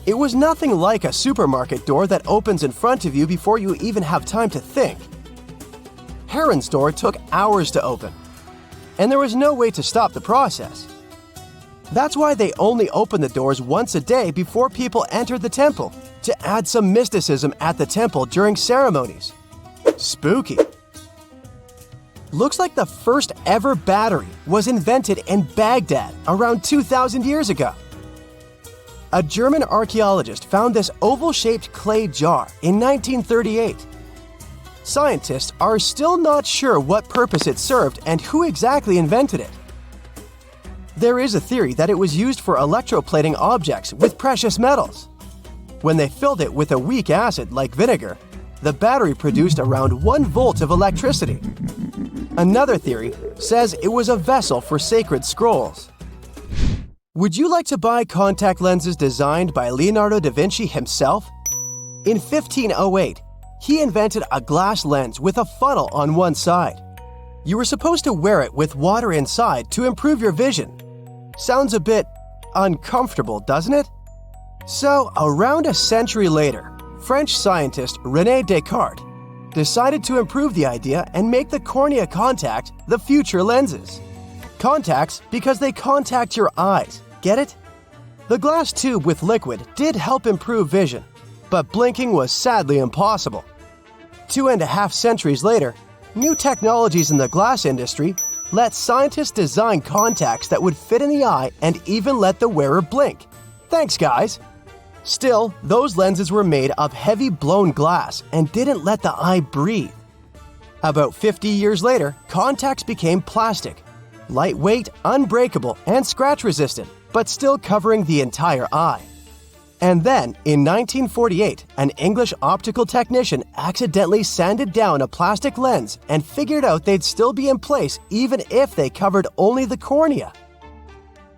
It was nothing like a supermarket door that opens in front of you before you even have time to think. Heron's door took hours to open, and there was no way to stop the process. That's why they only opened the doors once a day before people entered the temple, to add some mysticism at the temple during ceremonies. Spooky. Looks like the first ever battery was invented in Baghdad around 2,000 years ago. A German archaeologist found this oval-shaped clay jar in 1938. Scientists are still not sure what purpose it served and who exactly invented it. There is a theory that it was used for electroplating objects with precious metals. When they filled it with a weak acid like vinegar, the battery produced around 1 volt of electricity. Another theory says it was a vessel for sacred scrolls. Would you like to buy contact lenses designed by Leonardo da Vinci himself? In 1508, he invented a glass lens with a funnel on one side. You were supposed to wear it with water inside to improve your vision. Sounds a bit uncomfortable, doesn't it? So, around a century later, French scientist René Descartes decided to improve the idea and make the cornea contact the future lenses. Contacts because they contact your eyes, get it? The glass tube with liquid did help improve vision, but blinking was sadly impossible. 2.5 centuries later, new technologies in the glass industry let scientists design contacts that would fit in the eye and even let the wearer blink. Thanks, guys! Still, those lenses were made of heavy blown glass and didn't let the eye breathe. About 50 years later, contacts became plastic. Lightweight, unbreakable, and scratch-resistant, but still covering the entire eye. And then, in 1948, an English optical technician accidentally sanded down a plastic lens and figured out they'd still be in place even if they covered only the cornea.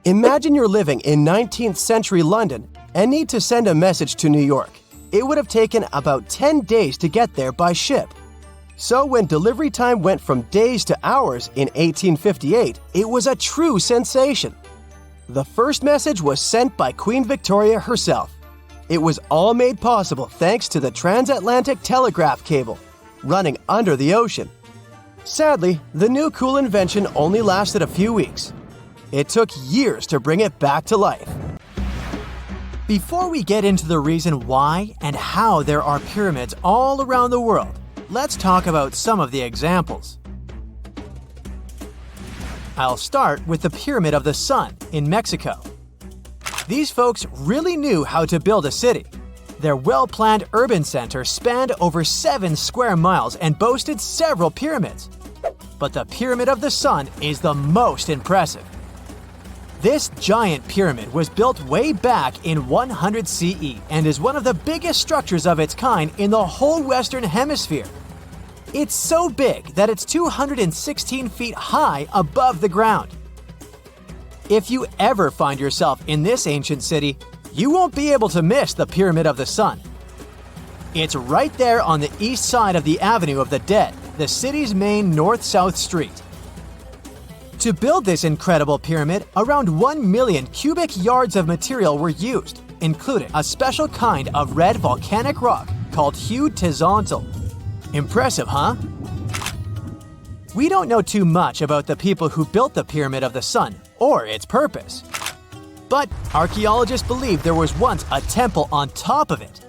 Imagine you're living in 19th century London and need to send a message to New York. It would have taken about 10 days to get there by ship. So when delivery time went from days to hours in 1858, it was a true sensation. The first message was sent by Queen Victoria herself. It was all made possible thanks to the transatlantic telegraph cable, running under the ocean. Sadly, the new cool invention only lasted a few weeks. It took years to bring it back to life. Before we get into the reason why and how there are pyramids all around the world, let's talk about some of the examples. I'll start with the Pyramid of the Sun in Mexico. These folks really knew how to build a city. Their well-planned urban center spanned over 7 square miles and boasted several pyramids. But the Pyramid of the Sun is the most impressive. This giant pyramid was built way back in 100 CE and is one of the biggest structures of its kind in the whole Western Hemisphere. It's so big that it's 216 feet high above the ground. If you ever find yourself in this ancient city, you won't be able to miss the Pyramid of the Sun. It's right there on the east side of the Avenue of the Dead, the city's main north-south street. To build this incredible pyramid, around 1 million cubic yards of material were used, including a special kind of red volcanic rock called hued tezontle. Impressive, huh? We don't know too much about the people who built the Pyramid of the Sun or its purpose. But archaeologists believe there was once a temple on top of it.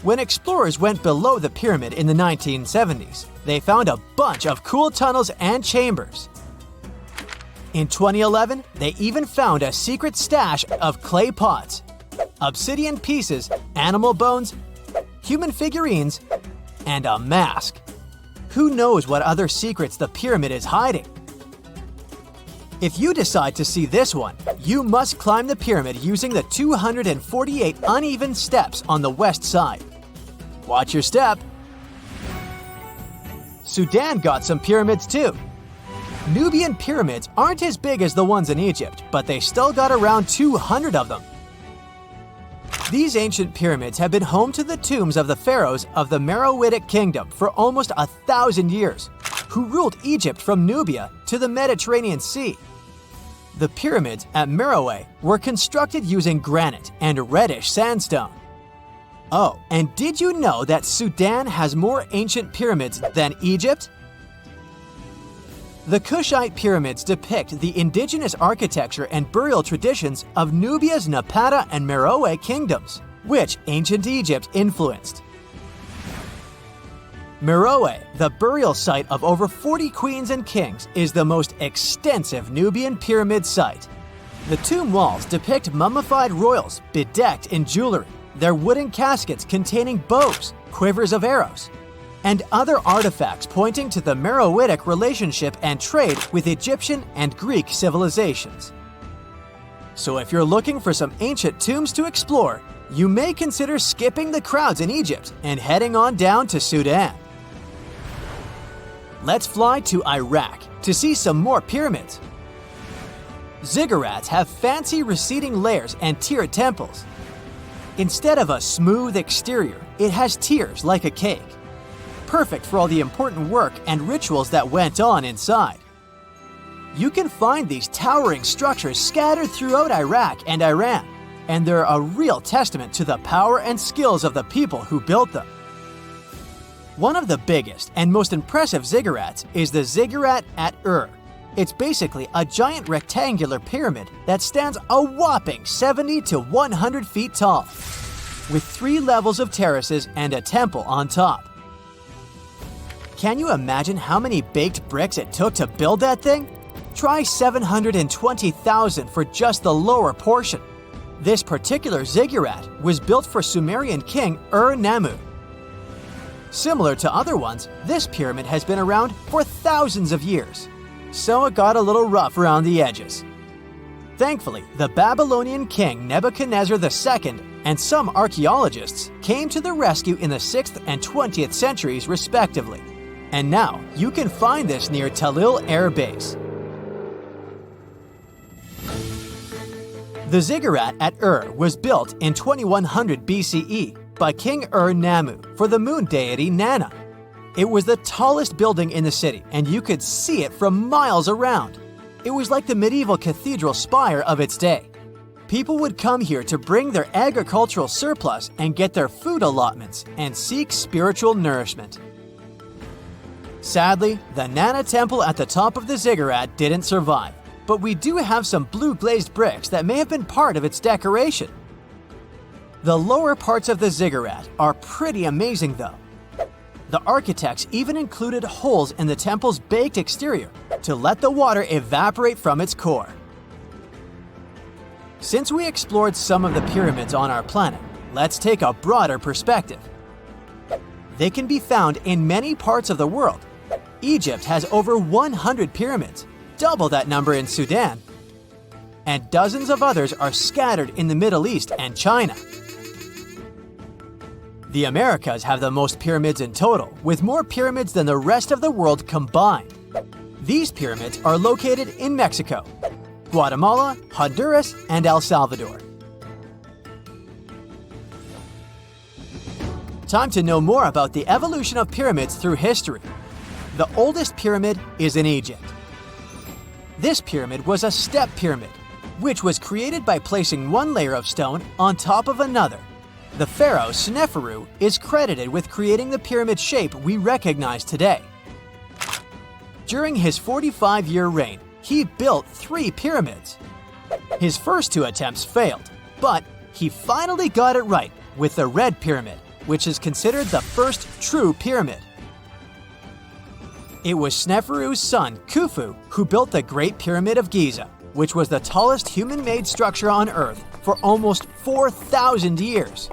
When explorers went below the pyramid in the 1970s, they found a bunch of cool tunnels and chambers. In 2011, they even found a secret stash of clay pots, obsidian pieces, animal bones, human figurines, and a mask. Who knows what other secrets the pyramid is hiding? If you decide to see this one, you must climb the pyramid using the 248 uneven steps on the west side. Watch your step. Sudan got some pyramids too. Nubian pyramids aren't as big as the ones in Egypt, but they still got around 200 of them. These ancient pyramids have been home to the tombs of the pharaohs of the Meroitic kingdom for almost 1,000 years, who ruled Egypt from Nubia to the Mediterranean Sea. The pyramids at Meroe were constructed using granite and reddish sandstone. Oh, and did you know that Sudan has more ancient pyramids than Egypt? The Kushite pyramids depict the indigenous architecture and burial traditions of Nubia's Napata and Meroe kingdoms, which ancient Egypt influenced. Meroe, the burial site of over 40 queens and kings, is the most extensive Nubian pyramid site. The tomb walls depict mummified royals bedecked in jewelry, their wooden caskets containing bows, quivers of arrows, and other artifacts pointing to the Meroitic relationship and trade with Egyptian and Greek civilizations. So if you're looking for some ancient tombs to explore, you may consider skipping the crowds in Egypt and heading on down to Sudan. Let's fly to Iraq to see some more pyramids. Ziggurats have fancy receding layers and tiered temples. Instead of a smooth exterior, it has tiers like a cake. Perfect for all the important work and rituals that went on inside. You can find these towering structures scattered throughout Iraq and Iran, and they're a real testament to the power and skills of the people who built them. One of the biggest and most impressive ziggurats is the ziggurat at Ur. It's basically a giant rectangular pyramid that stands a whopping 70 to 100 feet tall, with 3 levels of terraces and a temple on top. Can you imagine how many baked bricks it took to build that thing? Try 720,000 for just the lower portion. This particular ziggurat was built for Sumerian king Ur-Nammu. Similar to other ones, this pyramid has been around for thousands of years, so it got a little rough around the edges. Thankfully, the Babylonian king Nebuchadnezzar II and some archaeologists came to the rescue in the 6th and 20th centuries respectively. And now, you can find this near Talil Air Base. The ziggurat at Ur was built in 2100 BCE by King Ur-Nammu for the moon deity Nana. It was the tallest building in the city, and you could see it from miles around. It was like the medieval cathedral spire of its day. People would come here to bring their agricultural surplus and get their food allotments and seek spiritual nourishment. Sadly, the Nana temple at the top of the ziggurat didn't survive, but we do have some blue glazed bricks that may have been part of its decoration. The lower parts of the ziggurat are pretty amazing though. The architects even included holes in the temple's baked exterior to let the water evaporate from its core. Since we explored some of the pyramids on our planet, let's take a broader perspective. They can be found in many parts of the world. Egypt has over 100 pyramids, double that number in Sudan, and dozens of others are scattered in the Middle East and China. The Americas have the most pyramids in total, with more pyramids than the rest of the world combined. These pyramids are located in Mexico, Guatemala, Honduras, and El Salvador. Time to know more about the evolution of pyramids through history. The oldest pyramid is in Egypt. This pyramid was a step pyramid, which was created by placing one layer of stone on top of another. The pharaoh Sneferu is credited with creating the pyramid shape we recognize today. During his 45-year reign, he built 3 pyramids. His first 2 attempts failed, but he finally got it right with the Red Pyramid, which is considered the first true pyramid. It was Sneferu's son, Khufu, who built the Great Pyramid of Giza, which was the tallest human-made structure on Earth for almost 4,000 years.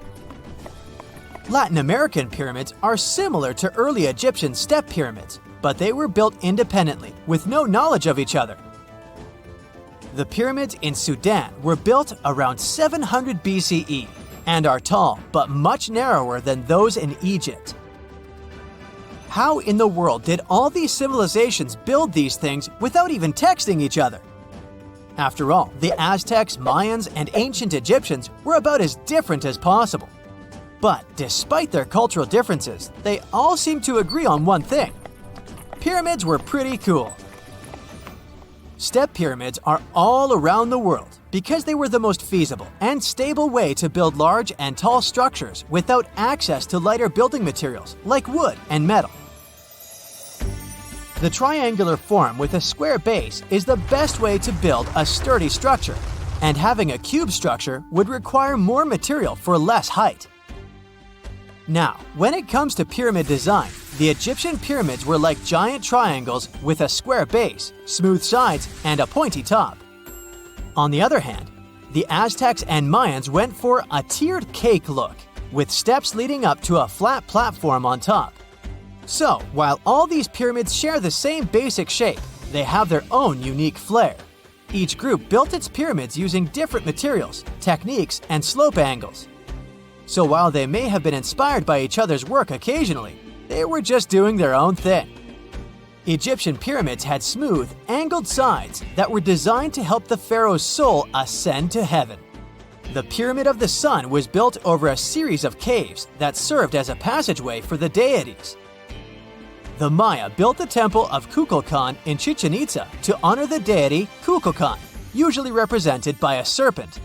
Latin American pyramids are similar to early Egyptian step pyramids, but they were built independently, with no knowledge of each other. The pyramids in Sudan were built around 700 BCE and are tall but much narrower than those in Egypt. How in the world did all these civilizations build these things without even texting each other? After all, the Aztecs, Mayans, and ancient Egyptians were about as different as possible. But despite their cultural differences, they all seem to agree on one thing: pyramids were pretty cool. Step pyramids are all around the world because they were the most feasible and stable way to build large and tall structures without access to lighter building materials like wood and metal. The triangular form with a square base is the best way to build a sturdy structure, and having a cube structure would require more material for less height. Now, when it comes to pyramid design, the Egyptian pyramids were like giant triangles with a square base, smooth sides, and a pointy top. On the other hand, the Aztecs and Mayans went for a tiered cake look, with steps leading up to a flat platform on top. So, while all these pyramids share the same basic shape, they have their own unique flair. Each group built its pyramids using different materials, techniques, and slope angles. So while they may have been inspired by each other's work occasionally, they were just doing their own thing. Egyptian pyramids had smooth, angled sides that were designed to help the pharaoh's soul ascend to heaven. The Pyramid of the Sun was built over a series of caves that served as a passageway for the deities. The Maya built the temple of Kukulkan in Chichen Itza to honor the deity Kukulkan, usually represented by a serpent.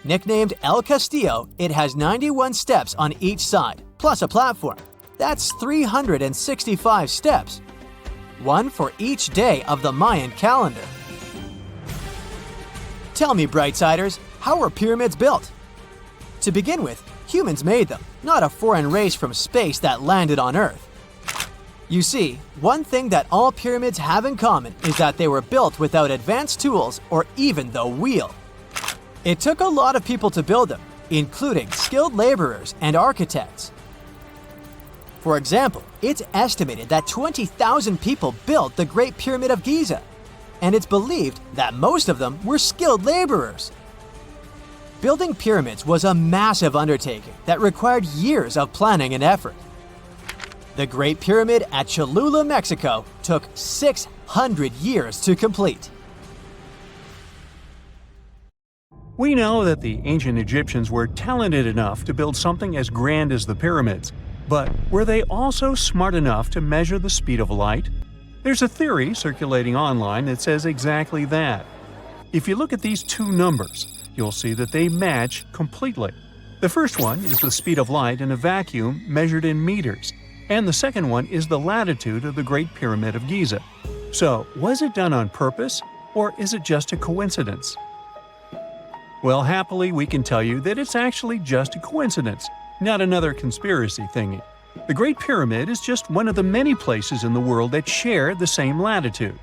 Nicknamed El Castillo, it has 91 steps on each side, plus a platform. That's 365 steps, one for each day of the Mayan calendar. Tell me, Brightsiders, how were pyramids built? To begin with, humans made them, not a foreign race from space that landed on Earth. You see, one thing that all pyramids have in common is that they were built without advanced tools or even the wheel. It took a lot of people to build them, including skilled laborers and architects. For example, it's estimated that 20,000 people built the Great Pyramid of Giza, and it's believed that most of them were skilled laborers. Building pyramids was a massive undertaking that required years of planning and effort. The Great Pyramid at Cholula, Mexico, took 600 years to complete. We know that the ancient Egyptians were talented enough to build something as grand as the pyramids, but were they also smart enough to measure the speed of light? There's a theory circulating online that says exactly that. If you look at these two numbers, you'll see that they match completely. The first one is the speed of light in a vacuum measured in meters, and the second one is the latitude of the Great Pyramid of Giza. So, was it done on purpose, or is it just a coincidence? Well, happily, we can tell you that it's actually just a coincidence, not another conspiracy thingy. The Great Pyramid is just one of the many places in the world that share the same latitude.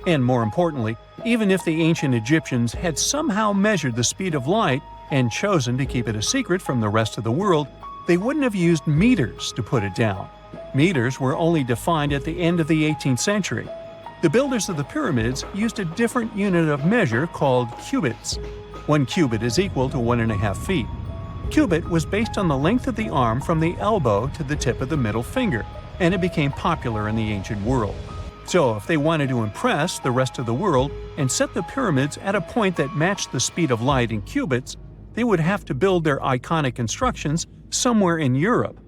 And more importantly, even if the ancient Egyptians had somehow measured the speed of light and chosen to keep it a secret from the rest of the world, they wouldn't have used meters to put it down. Meters were only defined at the end of the 18th century. The builders of the pyramids used a different unit of measure called cubits. 1 cubit is equal to 1.5 feet. Cubit was based on the length of the arm from the elbow to the tip of the middle finger, and it became popular in the ancient world. So if they wanted to impress the rest of the world and set the pyramids at a point that matched the speed of light in cubits, they would have to build their iconic constructions somewhere in Europe.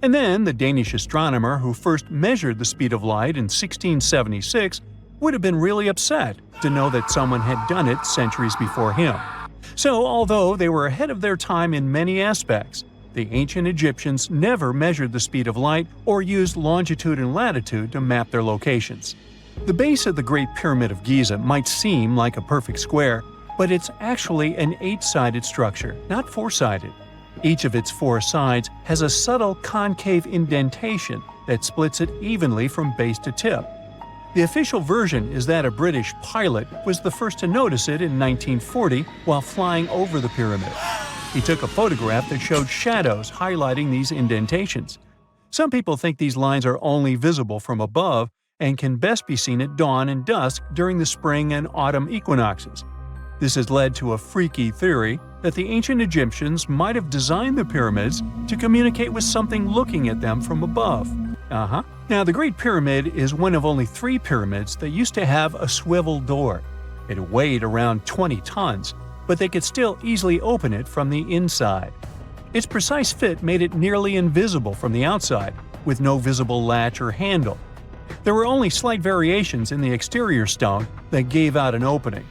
And then the Danish astronomer who first measured the speed of light in 1676 would have been really upset to know that someone had done it centuries before him. So, although they were ahead of their time in many aspects, the ancient Egyptians never measured the speed of light or used longitude and latitude to map their locations. The base of the Great Pyramid of Giza might seem like a perfect square, but it's actually an 8-sided structure, not 4-sided. Each of its 4 sides has a subtle concave indentation that splits it evenly from base to tip. The official version is that a British pilot was the first to notice it in 1940 while flying over the pyramid. He took a photograph that showed shadows highlighting these indentations. Some people think these lines are only visible from above and can best be seen at dawn and dusk during the spring and autumn equinoxes. This has led to a freaky theory that the ancient Egyptians might have designed the pyramids to communicate with something looking at them from above. Now, the Great Pyramid is one of only 3 pyramids that used to have a swivel door. It weighed around 20 tons, but they could still easily open it from the inside. Its precise fit made it nearly invisible from the outside, with no visible latch or handle. There were only slight variations in the exterior stone that gave out an opening.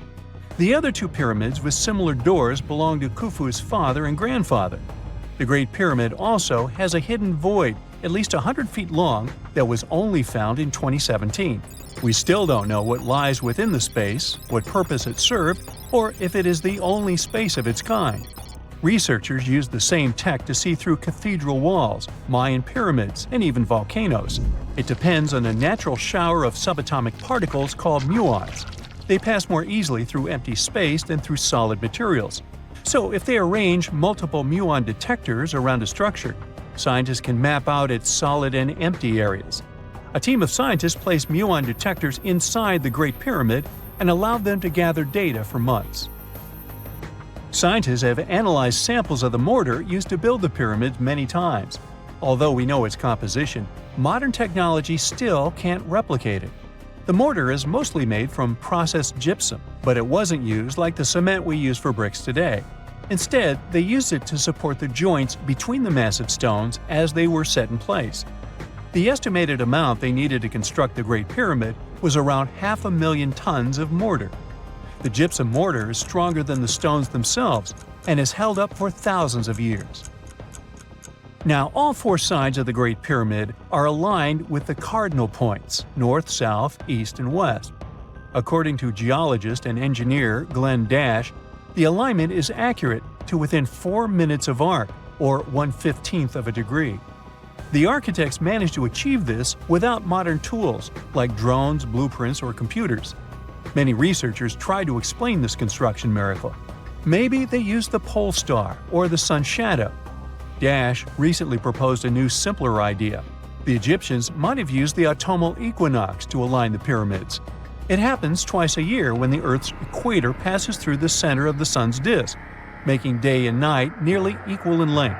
The other 2 pyramids with similar doors belonged to Khufu's father and grandfather. The Great Pyramid also has a hidden void at least 100 feet long that was only found in 2017. We still don't know what lies within the space, what purpose it served, or if it is the only space of its kind. Researchers used the same tech to see through cathedral walls, Mayan pyramids, and even volcanoes. It depends on a natural shower of subatomic particles called muons. They pass more easily through empty space than through solid materials. So if they arrange multiple muon detectors around a structure, scientists can map out its solid and empty areas. A team of scientists placed muon detectors inside the Great Pyramid and allowed them to gather data for months. Scientists have analyzed samples of the mortar used to build the pyramids many times. Although we know its composition, modern technology still can't replicate it. The mortar is mostly made from processed gypsum, but it wasn't used like the cement we use for bricks today. Instead, they used it to support the joints between the massive stones as they were set in place. The estimated amount they needed to construct the Great Pyramid was around 500,000 tons of mortar. The gypsum mortar is stronger than the stones themselves and has held up for thousands of years. Now, all 4 sides of the Great Pyramid are aligned with the cardinal points – north, south, east, and west. According to geologist and engineer Glenn Dash, the alignment is accurate to within 4 minutes of arc, or 1/15th of a degree. The architects managed to achieve this without modern tools like drones, blueprints, or computers. Many researchers try to explain this construction miracle. Maybe they used the pole star or the sun's shadow. Dash recently proposed a new, simpler idea. The Egyptians might have used the autumnal equinox to align the pyramids. It happens twice a year when the Earth's equator passes through the center of the sun's disk, making day and night nearly equal in length.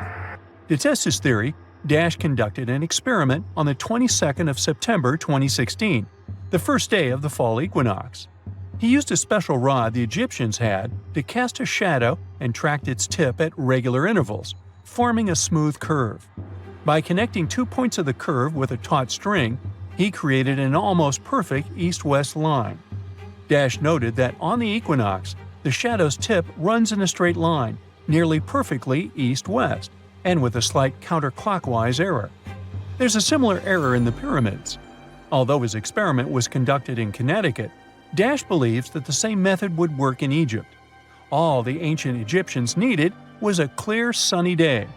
To test his theory, Dash conducted an experiment on the 22nd of September 2016, the first day of the fall equinox. He used a special rod the Egyptians had to cast a shadow and tracked its tip at regular intervals, forming a smooth curve. By connecting 2 points of the curve with a taut string, he created an almost perfect east-west line. Dash noted that on the equinox, the shadow's tip runs in a straight line, nearly perfectly east-west, and with a slight counterclockwise error. There's a similar error in the pyramids. Although his experiment was conducted in Connecticut, Dash believes that the same method would work in Egypt. All the ancient Egyptians needed was a clear, sunny day.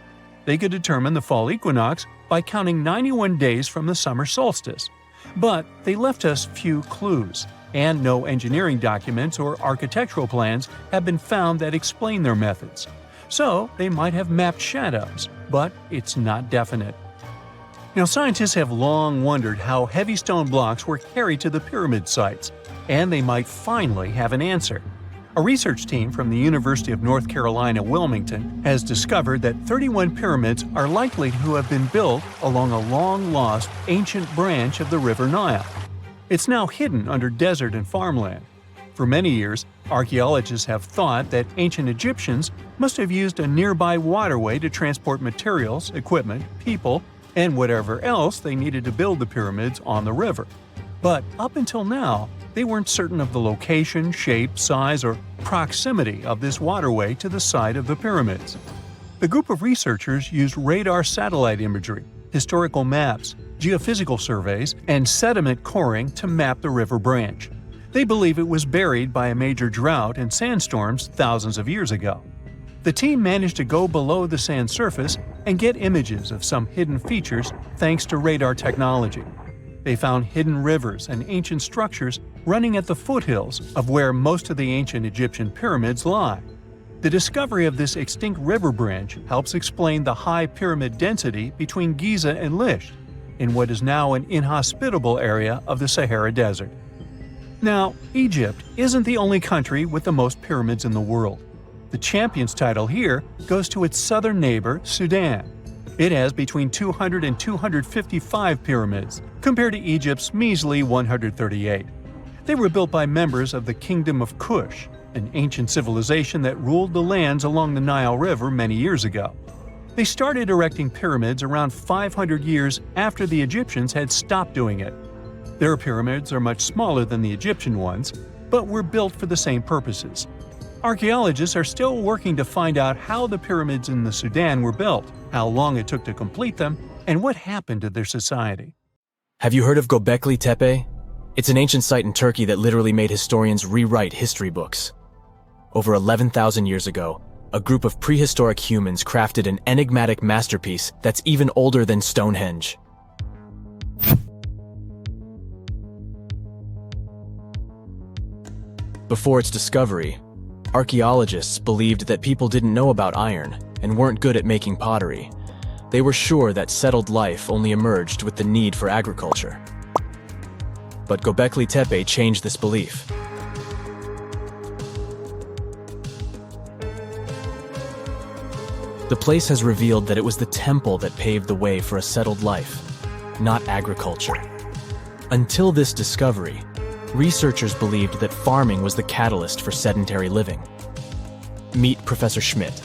They could determine the fall equinox by counting 91 days from the summer solstice. But they left us few clues, and no engineering documents or architectural plans have been found that explain their methods. So they might have mapped shadows, but it's not definite. Now, scientists have long wondered how heavy stone blocks were carried to the pyramid sites, and they might finally have an answer. A research team from the University of North Carolina, Wilmington, has discovered that 31 pyramids are likely to have been built along a long-lost ancient branch of the River Nile. It's now hidden under desert and farmland. For many years, archaeologists have thought that ancient Egyptians must have used a nearby waterway to transport materials, equipment, people, and whatever else they needed to build the pyramids on the river. But up until now, they weren't certain of the location, shape, size, or proximity of this waterway to the site of the pyramids. The group of researchers used radar satellite imagery, historical maps, geophysical surveys, and sediment coring to map the river branch. They believe it was buried by a major drought and sandstorms thousands of years ago. The team managed to go below the sand surface and get images of some hidden features thanks to radar technology. They found hidden rivers and ancient structures running at the foothills of where most of the ancient Egyptian pyramids lie. The discovery of this extinct river branch helps explain the high pyramid density between Giza and Lisht, in what is now an inhospitable area of the Sahara Desert. Now, Egypt isn't the only country with the most pyramids in the world. The champion's title here goes to its southern neighbor, Sudan. It has between 200 and 255 pyramids, compared to Egypt's measly 138. They were built by members of the Kingdom of Kush, an ancient civilization that ruled the lands along the Nile River many years ago. They started erecting pyramids around 500 years after the Egyptians had stopped doing it. Their pyramids are much smaller than the Egyptian ones, but were built for the same purposes. Archaeologists are still working to find out how the pyramids in the Sudan were built, how long it took to complete them, and what happened to their society. Have you heard of Gobeckli Tepe? It's an ancient site in Turkey that literally made historians rewrite history books. Over 11,000 years ago, a group of prehistoric humans crafted an enigmatic masterpiece that's even older than Stonehenge. Before its discovery, archaeologists believed that people didn't know about iron and weren't good at making pottery. They were sure that settled life only emerged with the need for agriculture. But Gobeckli Tepe changed this belief. The place has revealed that it was the temple that paved the way for a settled life, not agriculture. Until this discovery, researchers believed that farming was the catalyst for sedentary living. Meet Professor Schmidt,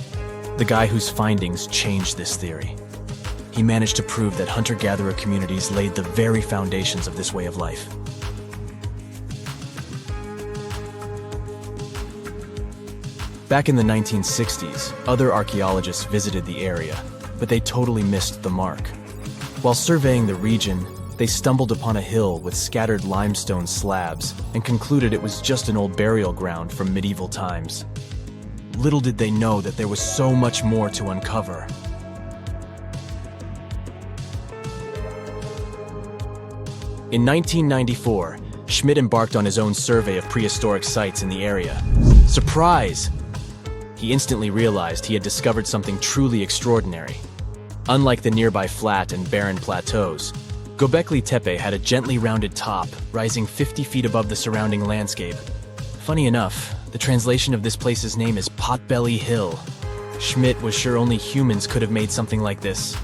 the guy whose findings changed this theory. He managed to prove that hunter-gatherer communities laid the very foundations of this way of life. Back in the 1960s, other archaeologists visited the area, but they totally missed the mark. While surveying the region, they stumbled upon a hill with scattered limestone slabs and concluded it was just an old burial ground from medieval times. Little did they know that there was so much more to uncover. In 1994, Schmidt embarked on his own survey of prehistoric sites in the area. Surprise! He instantly realized he had discovered something truly extraordinary. Unlike the nearby flat and barren plateaus, Gobeckli Tepe had a gently rounded top, rising 50 feet above the surrounding landscape. Funny enough, the translation of this place's name is Potbelly Hill. Schmidt was sure only humans could have made something like this.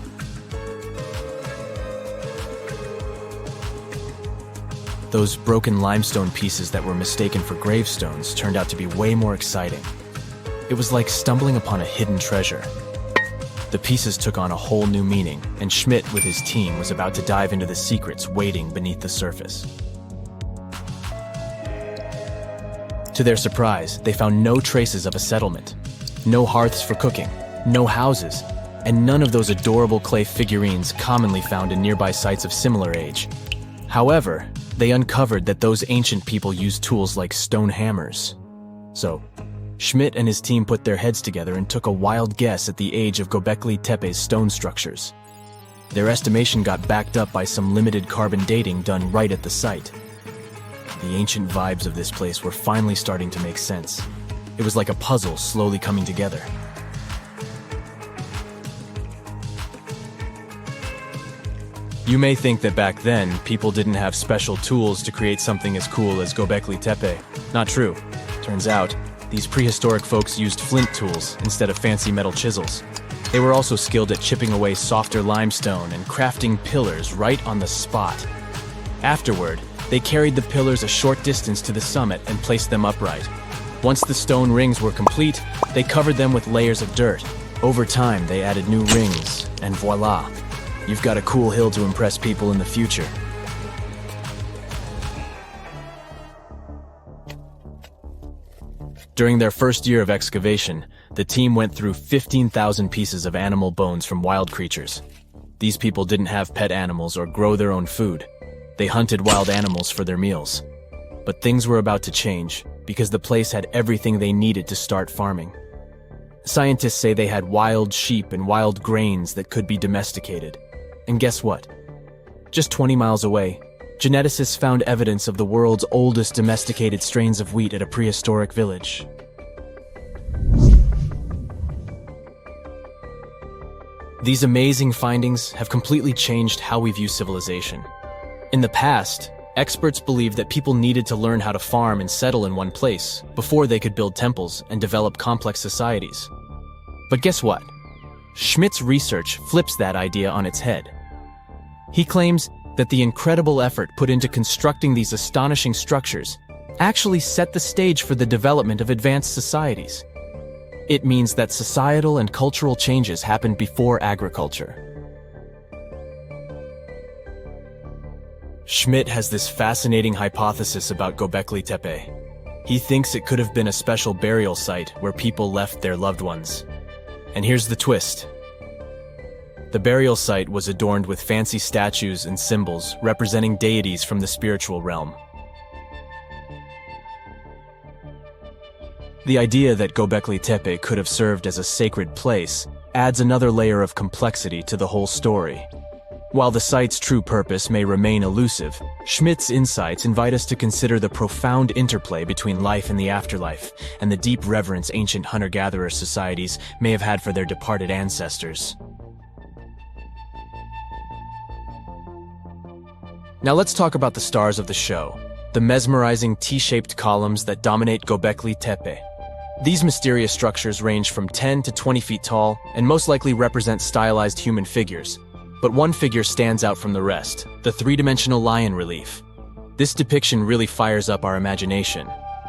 Those broken limestone pieces that were mistaken for gravestones turned out to be way more exciting. It was like stumbling upon a hidden treasure. The pieces took on a whole new meaning, and Schmidt with his team was about to dive into the secrets waiting beneath the surface. To their surprise, they found no traces of a settlement, no hearths for cooking, no houses, and none of those adorable clay figurines commonly found in nearby sites of similar age. However, they uncovered that those ancient people used tools like stone hammers. So, Schmidt and his team put their heads together and took a wild guess at the age of Gobeckli Tepe's stone structures. Their estimation got backed up by some limited carbon dating done right at the site. The ancient vibes of this place were finally starting to make sense. It was like a puzzle slowly coming together. You may think that back then, people didn't have special tools to create something as cool as Gobeckli Tepe. Not true. Turns out, these prehistoric folks used flint tools instead of fancy metal chisels. They were also skilled at chipping away softer limestone and crafting pillars right on the spot. Afterward, they carried the pillars a short distance to the summit and placed them upright. Once the stone rings were complete, they covered them with layers of dirt. Over time, they added new rings, and voila! You've got a cool hill to impress people in the future. During their first year of excavation, the team went through 15,000 pieces of animal bones from wild creatures. These people didn't have pet animals or grow their own food. They hunted wild animals for their meals. But things were about to change, because the place had everything they needed to start farming. Scientists say they had wild sheep and wild grains that could be domesticated. And guess what? Just 20 miles away, geneticists found evidence of the world's oldest domesticated strains of wheat at a prehistoric village. These amazing findings have completely changed how we view civilization. In the past, experts believed that people needed to learn how to farm and settle in one place before they could build temples and develop complex societies. But guess what? Schmidt's research flips that idea on its head. He claims that the incredible effort put into constructing these astonishing structures actually set the stage for the development of advanced societies. It means that societal and cultural changes happened before agriculture. Schmidt has this fascinating hypothesis about Gobeckli Tepe. He thinks it could have been a special burial site where people left their loved ones. And here's the twist. The burial site was adorned with fancy statues and symbols representing deities from the spiritual realm. The idea that Gobeckli Tepe could have served as a sacred place adds another layer of complexity to the whole story. While the site's true purpose may remain elusive, Schmidt's insights invite us to consider the profound interplay between life and the afterlife, and the deep reverence ancient hunter-gatherer societies may have had for their departed ancestors. Now let's talk about the stars of the show, the mesmerizing T-shaped columns that dominate Gobeckli Tepe. These mysterious structures range from 10 to 20 feet tall and most likely represent stylized human figures. But one figure stands out from the rest, the three-dimensional lion relief. This depiction really fires up our imagination.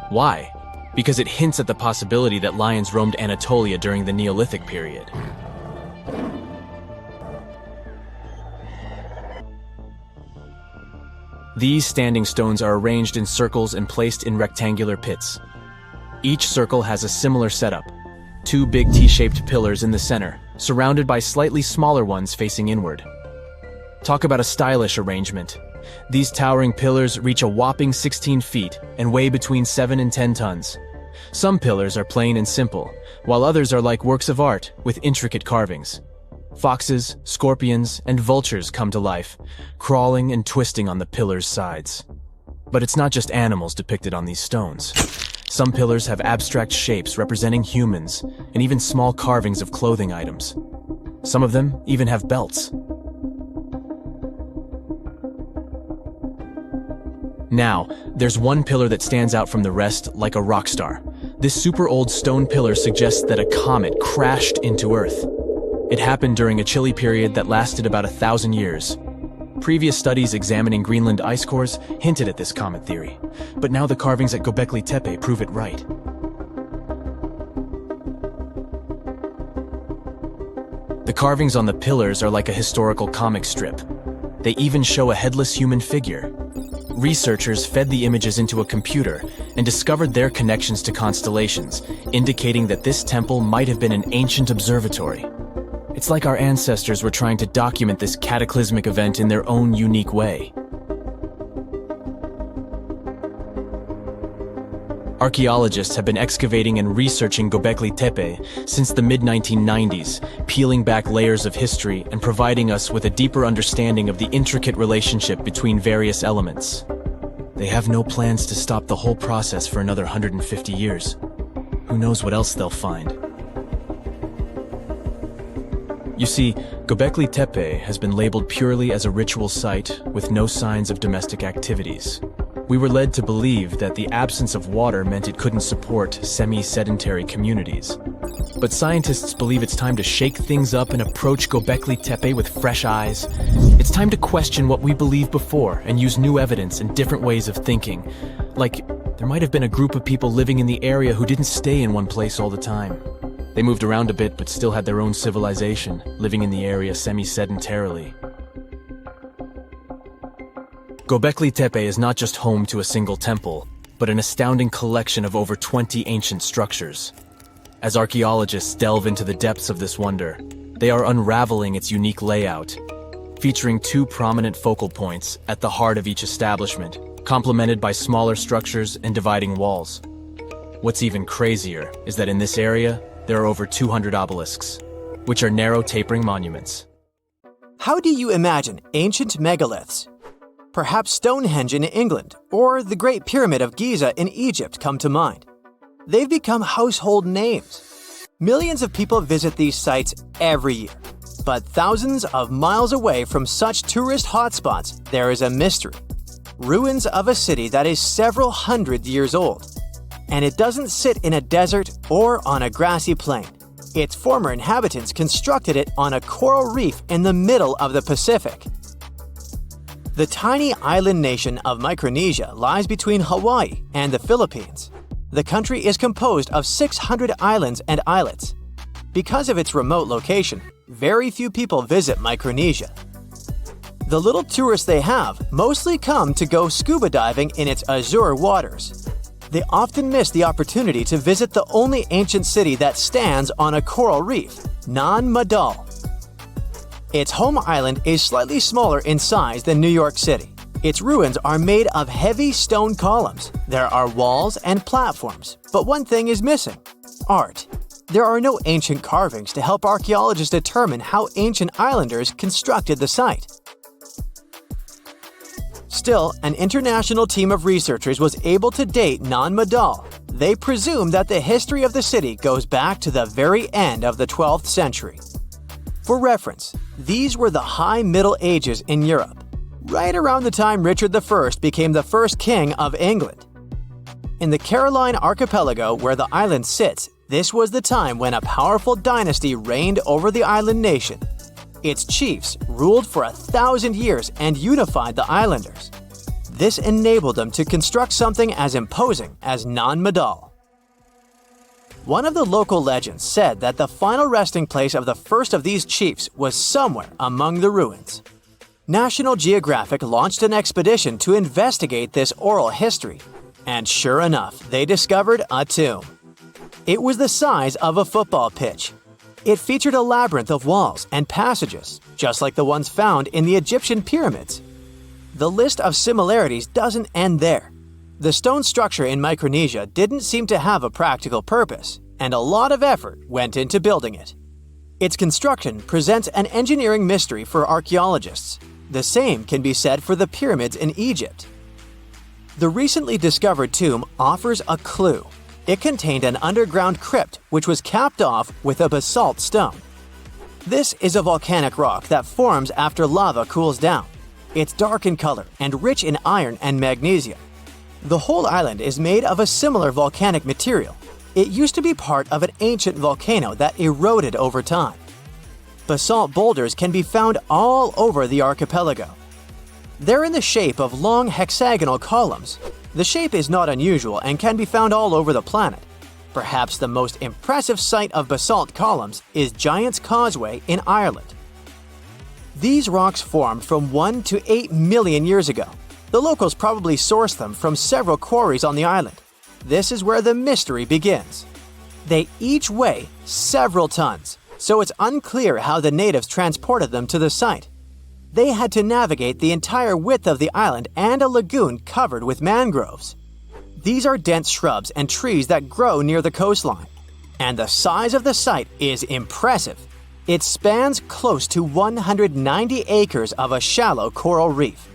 Why? Because it hints at the possibility that lions roamed Anatolia during the Neolithic period. These standing stones are arranged in circles and placed in rectangular pits. Each circle has a similar setup. Two big T-shaped pillars in the center, surrounded by slightly smaller ones facing inward. Talk about a stylish arrangement. These towering pillars reach a whopping 16 feet and weigh between 7 and 10 tons. Some pillars are plain and simple, while others are like works of art with intricate carvings. Foxes, scorpions, and vultures come to life, crawling and twisting on the pillars' sides. But it's not just animals depicted on these stones. Some pillars have abstract shapes representing humans, and even small carvings of clothing items. Some of them even have belts. Now, there's one pillar that stands out from the rest like a rock star. This super old stone pillar suggests that a comet crashed into Earth. It happened during a chilly period that lasted about 1,000 years. Previous studies examining Greenland ice cores hinted at this comet theory, but now the carvings at Gobeckli Tepe prove it right. The carvings on the pillars are like a historical comic strip. They even show a headless human figure. Researchers fed the images into a computer and discovered their connections to constellations, indicating that this temple might have been an ancient observatory. It's like our ancestors were trying to document this cataclysmic event in their own unique way. Archaeologists have been excavating and researching Gobeckli Tepe since the mid-1990s, peeling back layers of history and providing us with a deeper understanding of the intricate relationship between various elements. They have no plans to stop the whole process for another 150 years. Who knows what else they'll find? You see, Gobeckli Tepe has been labeled purely as a ritual site with no signs of domestic activities. We were led to believe that the absence of water meant it couldn't support semi-sedentary communities. But scientists believe it's time to shake things up and approach Gobeckli Tepe with fresh eyes. It's time to question what we believed before and use new evidence and different ways of thinking. Like, there might have been a group of people living in the area who didn't stay in one place all the time. They moved around a bit but still had their own civilization, living in the area semi-sedentarily. Gobeckli Tepe is not just home to a single temple, but an astounding collection of over 20 ancient structures. As archaeologists delve into the depths of this wonder, they are unraveling its unique layout, featuring two prominent focal points at the heart of each establishment, complemented by smaller structures and dividing walls. What's even crazier is that in this area, there are over 200 obelisks, which are narrow tapering monuments. How do you imagine ancient megaliths? Perhaps Stonehenge in England or the Great Pyramid of Giza in Egypt come to mind. They've become household names. Millions of people visit these sites every year. But thousands of miles away from such tourist hotspots, there is a mystery. Ruins of a city that is several hundred years old. And it doesn't sit in a desert or on a grassy plain. Its former inhabitants constructed it on a coral reef in the middle of the Pacific. The tiny island nation of Micronesia lies between Hawaii and the Philippines. The country is composed of 600 islands and islets. Because of its remote location, very few people visit Micronesia. The little tourists they have mostly come to go scuba diving in its azure waters. They often miss the opportunity to visit the only ancient city that stands on a coral reef, Nan Madal. Its home island is slightly smaller in size than New York City. Its ruins are made of heavy stone columns. There are walls and platforms, but one thing is missing: art. There are no ancient carvings to help archaeologists determine how ancient islanders constructed the site. Still, an international team of researchers was able to date Nan Madal. They presume that the history of the city goes back to the very end of the 12th century. For reference, these were the High Middle Ages in Europe, right around the time Richard I became the first king of England. In the Caroline archipelago where the island sits, this was the time when a powerful dynasty reigned over the island nation. Its chiefs ruled for 1,000 years and unified the islanders. This enabled them to construct something as imposing as Nan Madal. One of the local legends said that the final resting place of the first of these chiefs was somewhere among the ruins. National Geographic launched an expedition to investigate this oral history, and sure enough, they discovered a tomb. It was the size of a football pitch. It featured a labyrinth of walls and passages, just like the ones found in the Egyptian pyramids. The list of similarities doesn't end there. The stone structure in Micronesia didn't seem to have a practical purpose, and a lot of effort went into building it. Its construction presents an engineering mystery for archaeologists. The same can be said for the pyramids in Egypt. The recently discovered tomb offers a clue. It contained an underground crypt which was capped off with a basalt stone. This is a volcanic rock that forms after lava cools down. It's dark in color and rich in iron and magnesium. The whole island is made of a similar volcanic material. It used to be part of an ancient volcano that eroded over time. Basalt boulders can be found all over the archipelago. They're in the shape of long hexagonal columns. The shape is not unusual and can be found all over the planet. Perhaps the most impressive site of basalt columns is Giant's Causeway in Ireland. These rocks formed from 1 to 8 million years ago. The locals probably sourced them from several quarries on the island. This is where the mystery begins. They each weigh several tons, so it's unclear how the natives transported them to the site. They had to navigate the entire width of the island and a lagoon covered with mangroves. These are dense shrubs and trees that grow near the coastline. And the size of the site is impressive. It spans close to 190 acres of a shallow coral reef.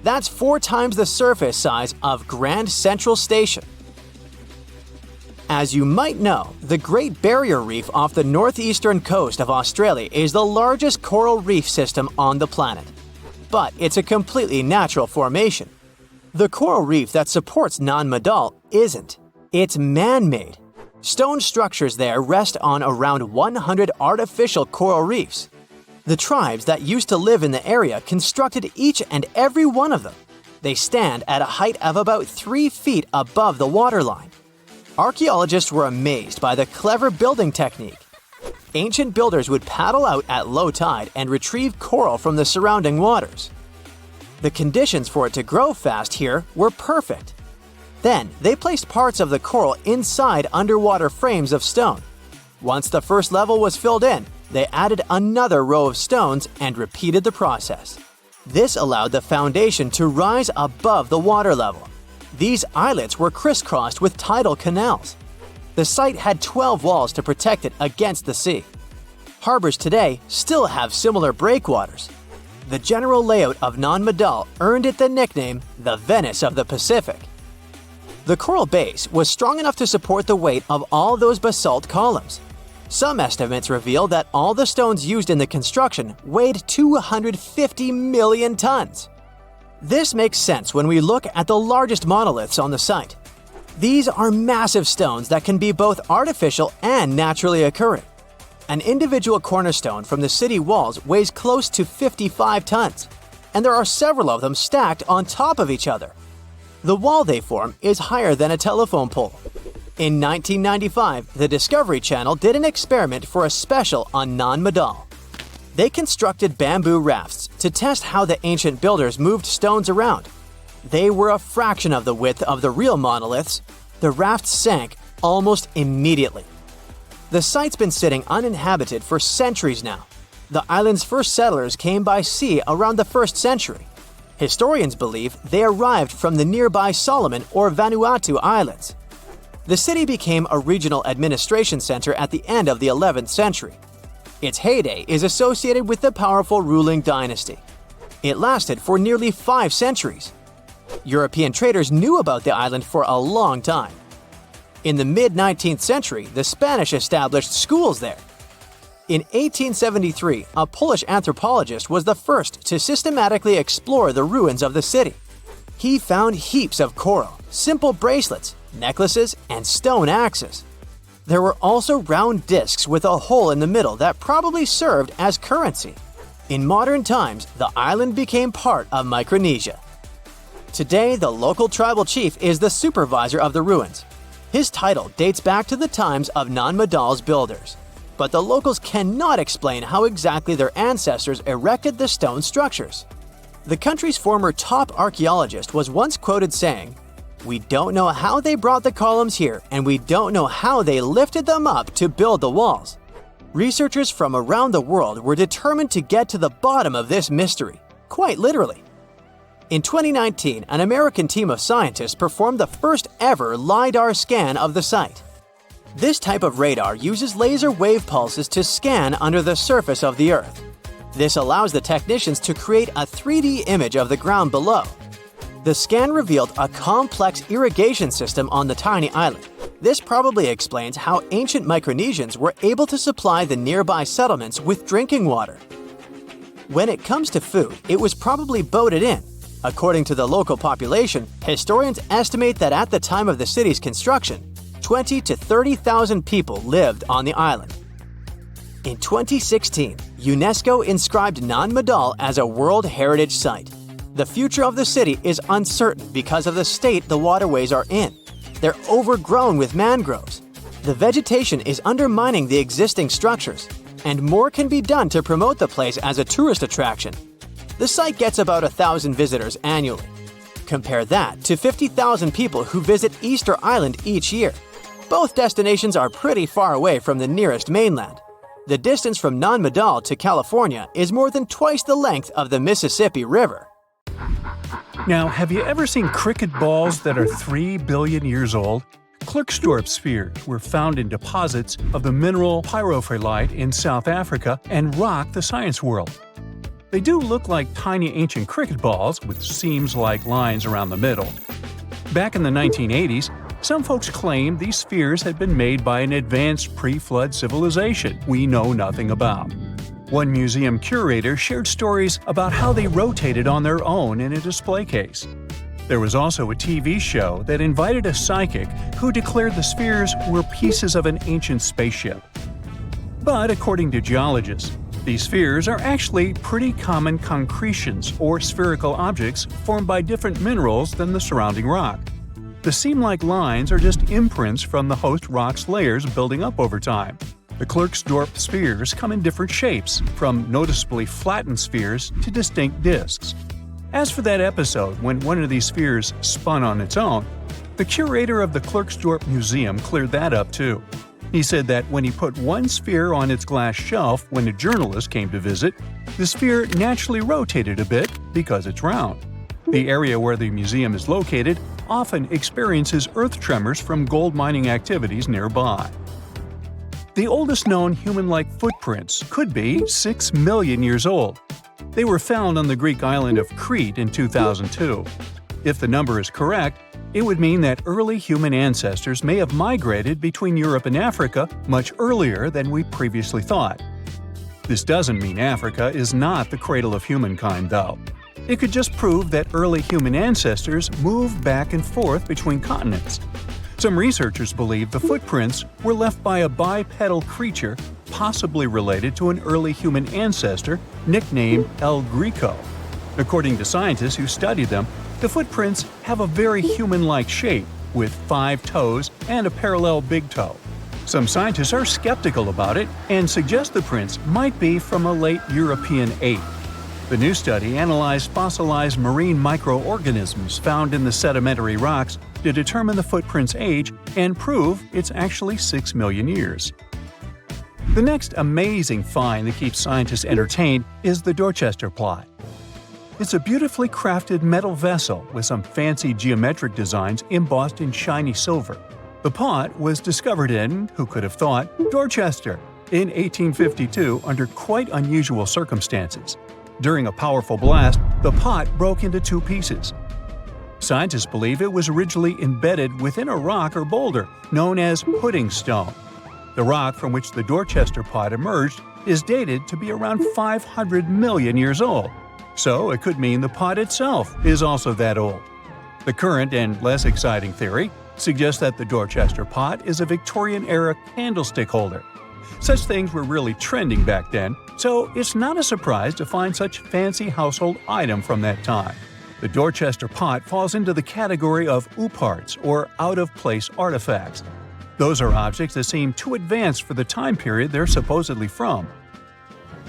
That's 4 times the surface size of Grand Central Station. As you might know, the Great Barrier Reef off the northeastern coast of Australia is the largest coral reef system on the planet. But it's a completely natural formation. The coral reef that supports Nan Madal isn't. It's man-made. Stone structures there rest on around 100 artificial coral reefs. The tribes that used to live in the area constructed each and every one of them. They stand at a height of about 3 feet above the waterline. Archaeologists were amazed by the clever building technique. Ancient builders would paddle out at low tide and retrieve coral from the surrounding waters. The conditions for it to grow fast here were perfect. Then, they placed parts of the coral inside underwater frames of stone. Once the first level was filled in, they added another row of stones and repeated the process. This allowed the foundation to rise above the water level. These islets were crisscrossed with tidal canals. The site had 12 walls to protect it against the sea. Harbors today still have similar breakwaters. The general layout of Nan Madal earned it the nickname the Venice of the Pacific. The coral base was strong enough to support the weight of all those basalt columns. Some estimates reveal that all the stones used in the construction weighed 250 million tons. This makes sense when we look at the largest monoliths on the site. These are massive stones that can be both artificial and naturally occurring. An individual cornerstone from the city walls weighs close to 55 tons, and there are several of them stacked on top of each other. The wall they form is higher than a telephone pole. In 1995, the Discovery Channel did an experiment for a special on Nan Madal. They constructed bamboo rafts to test how the ancient builders moved stones around. They were a fraction of the width of the real monoliths. The rafts sank almost immediately. The site's been sitting uninhabited for centuries now. The island's first settlers came by sea around the 1st century. Historians believe they arrived from the nearby Solomon or Vanuatu Islands. The city became a regional administration center at the end of the 11th century. Its heyday is associated with the powerful ruling dynasty. It lasted for nearly 5 centuries. European traders knew about the island for a long time. In the mid-19th century, the Spanish established schools there. In 1873, a Polish anthropologist was the first to systematically explore the ruins of the city. He found heaps of coral, simple bracelets, necklaces, and stone axes. There were also round discs with a hole in the middle that probably served as currency. In modern times, the island became part of Micronesia. Today, the local tribal chief is the supervisor of the ruins. His title dates back to the times of Nan Madal's builders. But the locals cannot explain how exactly their ancestors erected the stone structures. The country's former top archaeologist was once quoted saying, "We don't know how they brought the columns here, and we don't know how they lifted them up to build the walls." Researchers from around the world were determined to get to the bottom of this mystery, quite literally. In 2019, an American team of scientists performed the first ever LiDAR scan of the site. This type of radar uses laser wave pulses to scan under the surface of the Earth. This allows the technicians to create a 3D image of the ground below. The scan revealed a complex irrigation system on the tiny island. This probably explains how ancient Micronesians were able to supply the nearby settlements with drinking water. When it comes to food, it was probably boated in. According to the local population, historians estimate that at the time of the city's construction, 20 to 30,000 people lived on the island. In 2016, UNESCO inscribed Nan Madal as a World Heritage Site. The future of the city is uncertain because of the state the waterways are in. They're overgrown with mangroves. The vegetation is undermining the existing structures, and more can be done to promote the place as a tourist attraction. The site gets about 1,000 visitors annually. Compare that to 50,000 people who visit Easter Island each year. Both destinations are pretty far away from the nearest mainland. The distance from Nan Madal to California is more than twice the length of the Mississippi River. Now, have you ever seen cricket balls that are 3 billion years old? Klerksdorp spheres were found in deposits of the mineral pyrophyllite in South Africa and rock the science world. They do look like tiny ancient cricket balls with seams like lines around the middle. Back in the 1980s, some folks claimed these spheres had been made by an advanced pre-flood civilization we know nothing about. One museum curator shared stories about how they rotated on their own in a display case. There was also a TV show that invited a psychic who declared the spheres were pieces of an ancient spaceship. But according to geologists, these spheres are actually pretty common concretions or spherical objects formed by different minerals than the surrounding rock. The seam-like lines are just imprints from the host rock's layers building up over time. The Klerksdorp spheres come in different shapes, from noticeably flattened spheres to distinct discs. As for that episode when one of these spheres spun on its own, the curator of the Klerksdorp Museum cleared that up too. He said that when he put one sphere on its glass shelf when a journalist came to visit, the sphere naturally rotated a bit because it's round. The area where the museum is located often experiences earth tremors from gold mining activities nearby. The oldest known human-like footprints could be 6 million years old. They were found on the Greek island of Crete in 2002. If the number is correct, it would mean that early human ancestors may have migrated between Europe and Africa much earlier than we previously thought. This doesn't mean Africa is not the cradle of humankind, though. It could just prove that early human ancestors moved back and forth between continents. Some researchers believe the footprints were left by a bipedal creature possibly related to an early human ancestor nicknamed El Greco. According to scientists who studied them, the footprints have a very human-like shape, with 5 toes and a parallel big toe. Some scientists are skeptical about it and suggest the prints might be from a late European ape. The new study analyzed fossilized marine microorganisms found in the sedimentary rocks to determine the footprint's age and prove it's actually 6 million years. The next amazing find that keeps scientists entertained is the Dorchester pot. It's a beautifully crafted metal vessel with some fancy geometric designs embossed in shiny silver. The pot was discovered in, who could have thought, Dorchester in 1852 under quite unusual circumstances. During a powerful blast, the pot broke into 2 pieces. Scientists believe it was originally embedded within a rock or boulder known as pudding stone. The rock from which the Dorchester pot emerged is dated to be around 500 million years old, so it could mean the pot itself is also that old. The current and less exciting theory suggests that the Dorchester pot is a Victorian-era candlestick holder. Such things were really trending back then, so it's not a surprise to find such fancy household item from that time. The Dorchester pot falls into the category of ooparts, or out-of-place artifacts. Those are objects that seem too advanced for the time period they're supposedly from.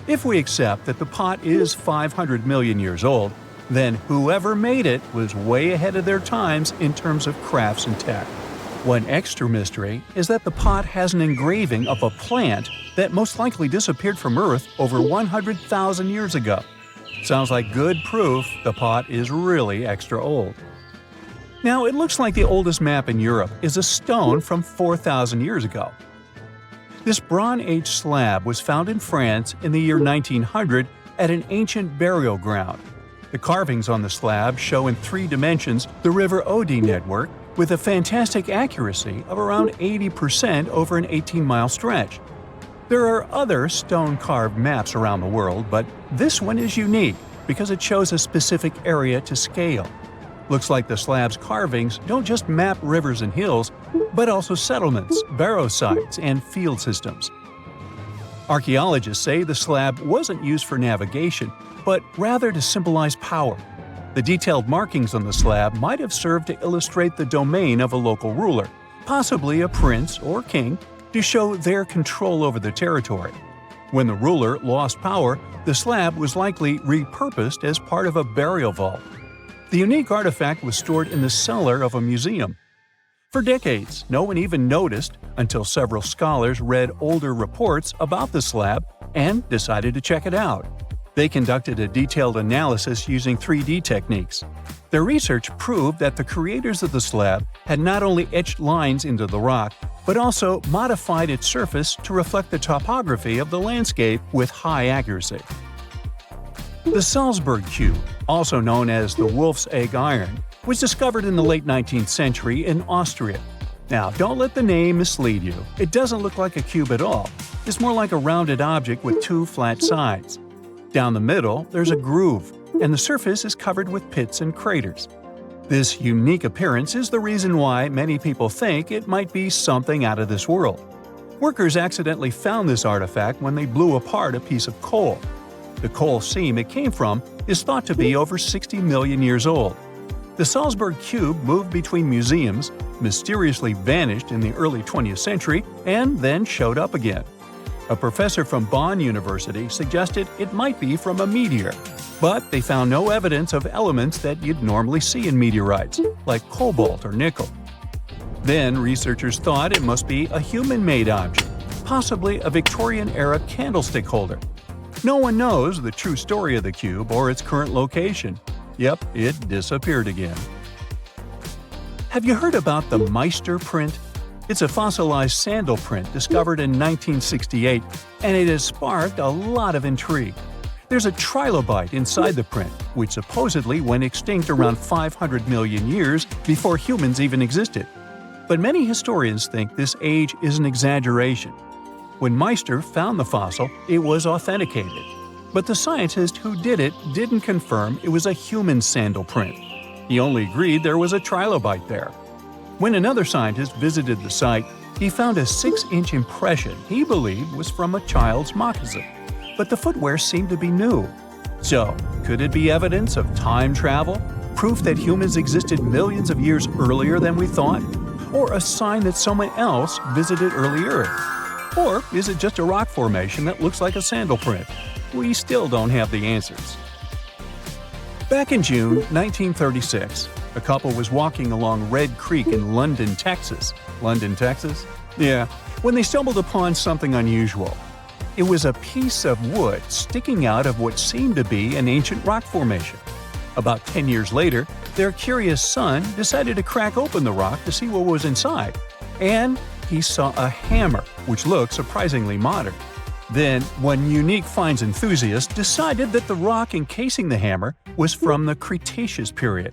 If we accept that the pot is 500 million years old, then whoever made it was way ahead of their times in terms of crafts and tech. One extra mystery is that the pot has an engraving of a plant that most likely disappeared from Earth over 100,000 years ago. Sounds like good proof the pot is really extra old. Now, it looks like the oldest map in Europe is a stone from 4,000 years ago. This Bronze Age slab was found in France in the year 1900 at an ancient burial ground. The carvings on the slab show in 3 dimensions the River Odey network with a fantastic accuracy of around 80% over an 18-mile stretch. There are other stone-carved maps around the world, but this one is unique because it shows a specific area to scale. Looks like the slab's carvings don't just map rivers and hills, but also settlements, barrow sites, and field systems. Archaeologists say the slab wasn't used for navigation, but rather to symbolize power. The detailed markings on the slab might have served to illustrate the domain of a local ruler, possibly a prince or king, to show their control over the territory. When the ruler lost power, the slab was likely repurposed as part of a burial vault. The unique artifact was stored in the cellar of a museum. For decades, no one even noticed until several scholars read older reports about the slab and decided to check it out. They conducted a detailed analysis using 3D techniques. Their research proved that the creators of the slab had not only etched lines into the rock, but also modified its surface to reflect the topography of the landscape with high accuracy. The Salsburg cube, also known as the Wolf's Egg Iron, was discovered in the late 19th century in Austria. Now, don't let the name mislead you. It doesn't look like a cube at all. It's more like a rounded object with 2 flat sides. Down the middle, there's a groove, and the surface is covered with pits and craters. This unique appearance is the reason why many people think it might be something out of this world. Workers accidentally found this artifact when they blew apart a piece of coal. The coal seam it came from is thought to be over 60 million years old. The Salzburg cube moved between museums, mysteriously vanished in the early 20th century, and then showed up again. A professor from Bonn University suggested it might be from a meteor, but they found no evidence of elements that you'd normally see in meteorites, like cobalt or nickel. Then researchers thought it must be a human-made object, possibly a Victorian-era candlestick holder. No one knows the true story of the cube or its current location. Yep, it disappeared again. Have you heard about the Meister print? It's a fossilized sandal print discovered in 1968, and it has sparked a lot of intrigue. There's a trilobite inside the print, which supposedly went extinct around 500 million years before humans even existed. But many historians think this age is an exaggeration. When Meister found the fossil, it was authenticated. But the scientist who did it didn't confirm it was a human sandal print. He only agreed there was a trilobite there. When another scientist visited the site, he found a 6-inch impression he believed was from a child's moccasin. But the footwear seemed to be new. So, could it be evidence of time travel? Proof that humans existed millions of years earlier than we thought? Or a sign that someone else visited early Earth? Or is it just a rock formation that looks like a sandal print? We still don't have the answers. Back in June 1936, a couple was walking along Red Creek in London, Texas. London, Texas? Yeah, when they stumbled upon something unusual. It was a piece of wood sticking out of what seemed to be an ancient rock formation. About 10 years later, their curious son decided to crack open the rock to see what was inside. And he saw a hammer, which looked surprisingly modern. Then, one unique finds enthusiast decided that the rock encasing the hammer was from the Cretaceous period.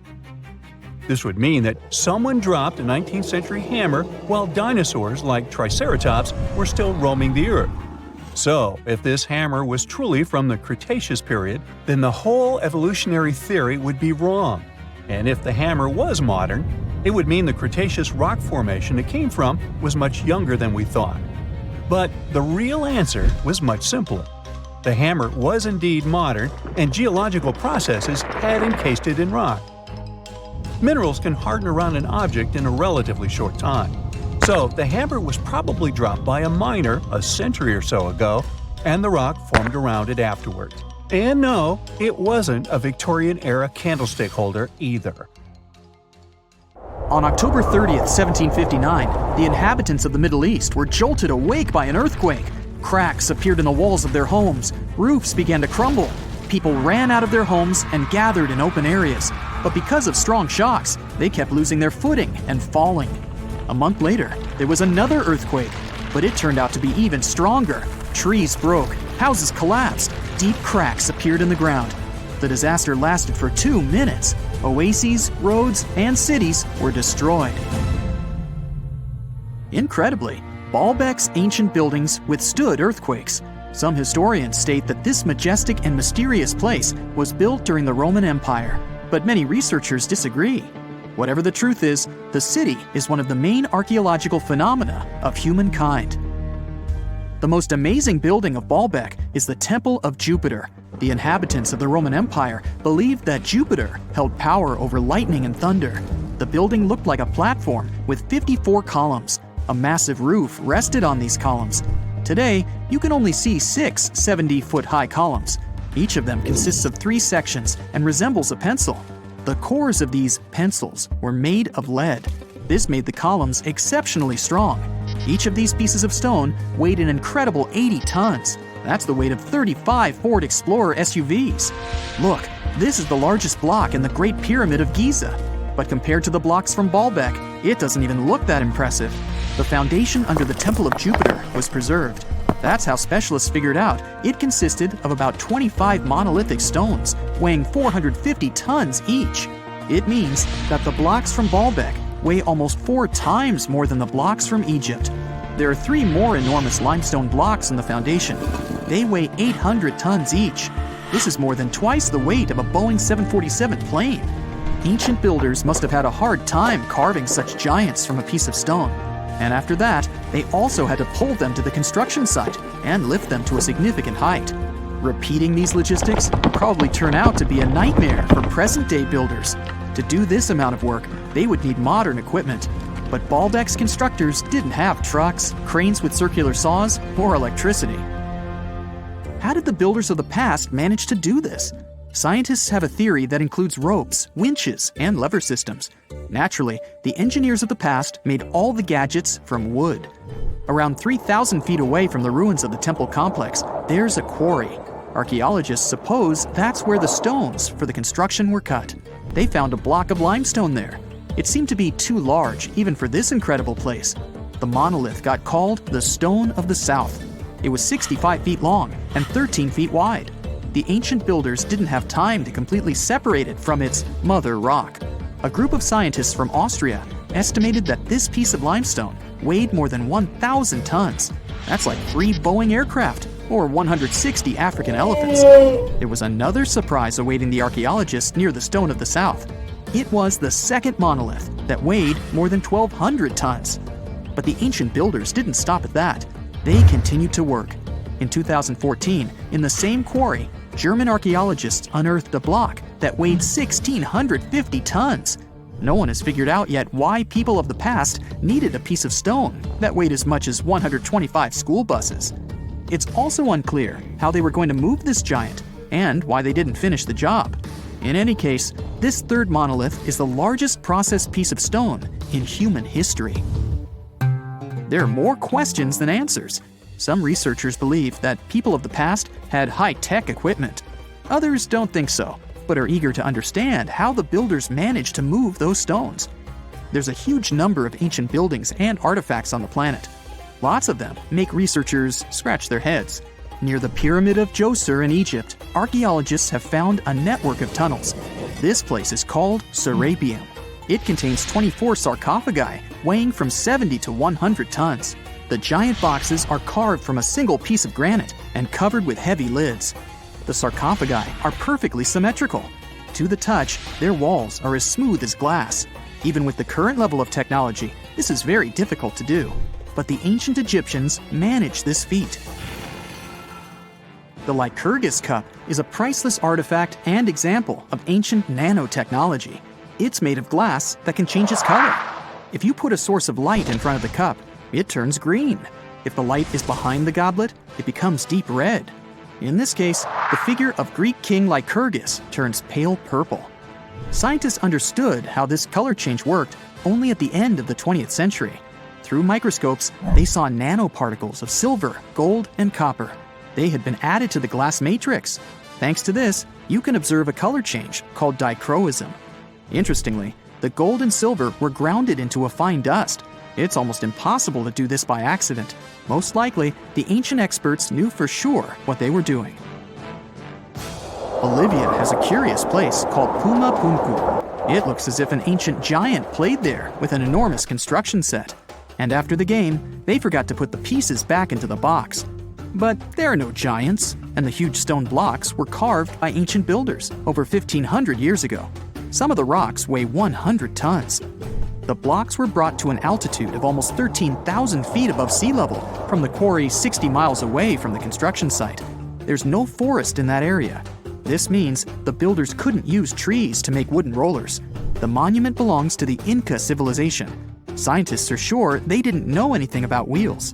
This would mean that someone dropped a 19th century hammer while dinosaurs like Triceratops were still roaming the earth. So, if this hammer was truly from the Cretaceous period, then the whole evolutionary theory would be wrong. And if the hammer was modern, it would mean the Cretaceous rock formation it came from was much younger than we thought. But the real answer was much simpler. The hammer was indeed modern, and geological processes had encased it in rock. Minerals can harden around an object in a relatively short time. So the hammer was probably dropped by a miner a century or so ago, and the rock formed around it afterwards. And no, it wasn't a Victorian-era candlestick holder either. On October 30th, 1759, the inhabitants of the Middle East were jolted awake by an earthquake. Cracks appeared in the walls of their homes, roofs began to crumble. People ran out of their homes and gathered in open areas. But because of strong shocks, they kept losing their footing and falling. A month later, there was another earthquake, but it turned out to be even stronger. Trees broke, houses collapsed, deep cracks appeared in the ground. The disaster lasted for 2 minutes. Oases, roads, and cities were destroyed. Incredibly, Baalbek's ancient buildings withstood earthquakes. Some historians state that this majestic and mysterious place was built during the Roman Empire, but many researchers disagree. Whatever the truth is, the city is one of the main archaeological phenomena of humankind. The most amazing building of Baalbek is the Temple of Jupiter. The inhabitants of the Roman Empire believed that Jupiter held power over lightning and thunder. The building looked like a platform with 54 columns. A massive roof rested on these columns. Today, you can only see 6 70-foot-high columns. Each of them consists of 3 sections and resembles a pencil. The cores of these pencils were made of lead. This made the columns exceptionally strong. Each of these pieces of stone weighed an incredible 80 tons. That's the weight of 35 Ford Explorer SUVs. Look, this is the largest block in the Great Pyramid of Giza. But compared to the blocks from Baalbek, it doesn't even look that impressive. The foundation under the Temple of Jupiter was preserved. That's how specialists figured out it consisted of about 25 monolithic stones, weighing 450 tons each. It means that the blocks from Baalbek weigh almost 4 times more than the blocks from Egypt. There are 3 more enormous limestone blocks in the foundation. They weigh 800 tons each. This is more than twice the weight of a Boeing 747 plane. Ancient builders must have had a hard time carving such giants from a piece of stone. And after that, they also had to pull them to the construction site and lift them to a significant height. Repeating these logistics would probably turn out to be a nightmare for present-day builders. To do this amount of work, they would need modern equipment. But Baalbek's constructors didn't have trucks, cranes with circular saws, or electricity. How did the builders of the past manage to do this? Scientists have a theory that includes ropes, winches, and lever systems. Naturally, the engineers of the past made all the gadgets from wood. Around 3,000 feet away from the ruins of the temple complex, there's a quarry. Archaeologists suppose that's where the stones for the construction were cut. They found a block of limestone there. It seemed to be too large even for this incredible place. The monolith got called the Stone of the South. It was 65 feet long and 13 feet wide. The ancient builders didn't have time to completely separate it from its mother rock. A group of scientists from Austria estimated that this piece of limestone weighed more than 1,000 tons. That's like 3 Boeing aircraft or 160 African elephants. There was another surprise awaiting the archaeologists near the Stone of the South. It was the second monolith that weighed more than 1,200 tons. But the ancient builders didn't stop at that. They continued to work. In 2014, in the same quarry, German archaeologists unearthed a block that weighed 1,650 tons. No one has figured out yet why people of the past needed a piece of stone that weighed as much as 125 school buses. It's also unclear how they were going to move this giant and why they didn't finish the job. In any case, this third monolith is the largest processed piece of stone in human history. There are more questions than answers. Some researchers believe that people of the past had high-tech equipment. Others don't think so, but are eager to understand how the builders managed to move those stones. There's a huge number of ancient buildings and artifacts on the planet. Lots of them make researchers scratch their heads. Near the Pyramid of Djoser in Egypt, archaeologists have found a network of tunnels. This place is called Serapeum. It contains 24 sarcophagi weighing from 70 to 100 tons. The giant boxes are carved from a single piece of granite and covered with heavy lids. The sarcophagi are perfectly symmetrical. To the touch, their walls are as smooth as glass. Even with the current level of technology, this is very difficult to do. But the ancient Egyptians managed this feat. The Lycurgus cup is a priceless artifact and example of ancient nanotechnology. It's made of glass that can change its color. If you put a source of light in front of the cup, it turns green. If the light is behind the goblet, it becomes deep red. In this case, the figure of Greek king Lycurgus turns pale purple. Scientists understood how this color change worked only at the end of the 20th century. Through microscopes, they saw nanoparticles of silver, gold, and copper. They had been added to the glass matrix. Thanks to this, you can observe a color change called dichroism. Interestingly, the gold and silver were grounded into a fine dust. It's almost impossible to do this by accident. Most likely, the ancient experts knew for sure what they were doing. Bolivia has a curious place called Puma Punku. It looks as if an ancient giant played there with an enormous construction set. And after the game, they forgot to put the pieces back into the box. But there are no giants, and the huge stone blocks were carved by ancient builders over 1,500 years ago. Some of the rocks weigh 100 tons. The blocks were brought to an altitude of almost 13,000 feet above sea level from the quarry 60 miles away from the construction site. There's no forest in that area. This means the builders couldn't use trees to make wooden rollers. The monument belongs to the Inca civilization. Scientists are sure they didn't know anything about wheels.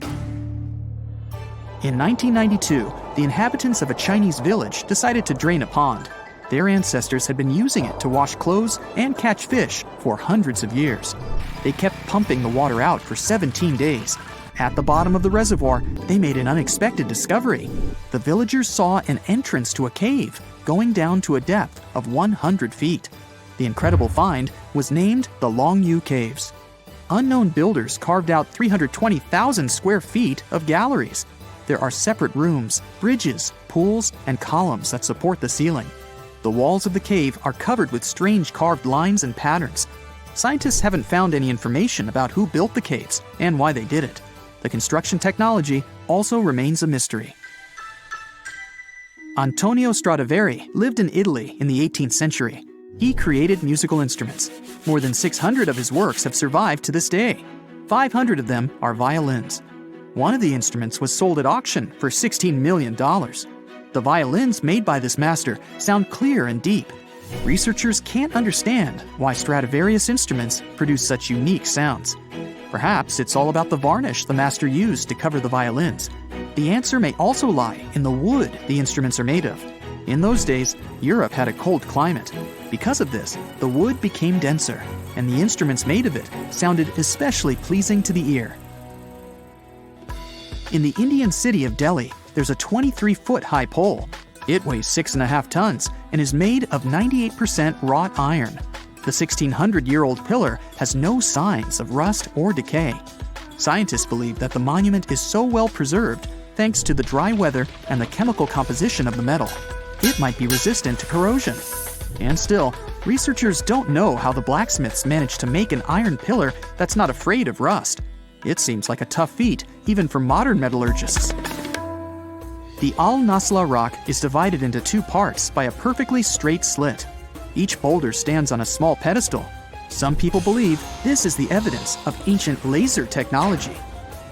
In 1992, the inhabitants of a Chinese village decided to drain a pond. Their ancestors had been using it to wash clothes and catch fish for hundreds of years. They kept pumping the water out for 17 days. At the bottom of the reservoir, they made an unexpected discovery. The villagers saw an entrance to a cave going down to a depth of 100 feet. The incredible find was named the Longyou Caves. Unknown builders carved out 320,000 square feet of galleries. There are separate rooms, bridges, pools, and columns that support the ceiling. The walls of the cave are covered with strange carved lines and patterns. Scientists haven't found any information about who built the caves and why they did it. The construction technology also remains a mystery. Antonio Stradivari lived in Italy in the 18th century. He created musical instruments. More than 600 of his works have survived to this day. 500 of them are violins. One of the instruments was sold at auction for $16 million. The violins made by this master sound clear and deep. Researchers can't understand why Stradivarius instruments produce such unique sounds. Perhaps it's all about the varnish the master used to cover the violins. The answer may also lie in the wood the instruments are made of. In those days, Europe had a cold climate. Because of this, the wood became denser, and the instruments made of it sounded especially pleasing to the ear. In the Indian city of Delhi, there's a 23-foot-high pole. It weighs 6.5 tons and is made of 98% wrought iron. The 1,600-year-old pillar has no signs of rust or decay. Scientists believe that the monument is so well preserved thanks to the dry weather and the chemical composition of the metal. It might be resistant to corrosion. And still, researchers don't know how the blacksmiths managed to make an iron pillar that's not afraid of rust. It seems like a tough feat, even for modern metallurgists. The Al-Nasla rock is divided into two parts by a perfectly straight slit. Each boulder stands on a small pedestal. Some people believe this is the evidence of ancient laser technology.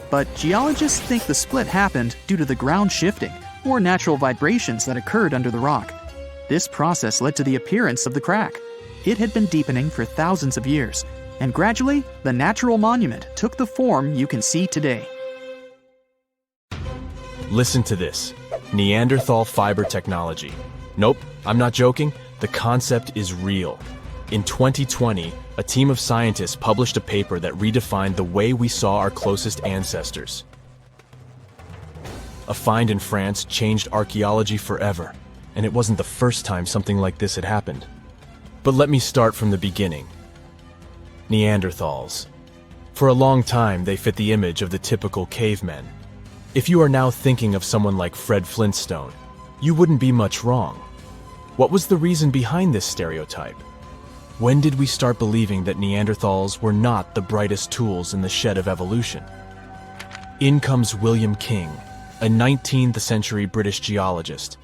But geologists think the split happened due to the ground shifting or natural vibrations that occurred under the rock. This process led to the appearance of the crack. It had been deepening for thousands of years, and gradually, the natural monument took the form you can see today. Listen to this. Neanderthal fiber technology. Nope, I'm not joking. The concept is real. In 2020, a team of scientists published a paper that redefined the way we saw our closest ancestors. A find in France changed archaeology forever, and it wasn't the first time something like this had happened. But let me start from the beginning. Neanderthals. For a long time, they fit the image of the typical cavemen. If you are now thinking of someone like Fred Flintstone, you wouldn't be much wrong. What was the reason behind this stereotype? When did we start believing that Neanderthals were not the brightest tools in the shed of evolution? In comes William King, a 19th century British geologist.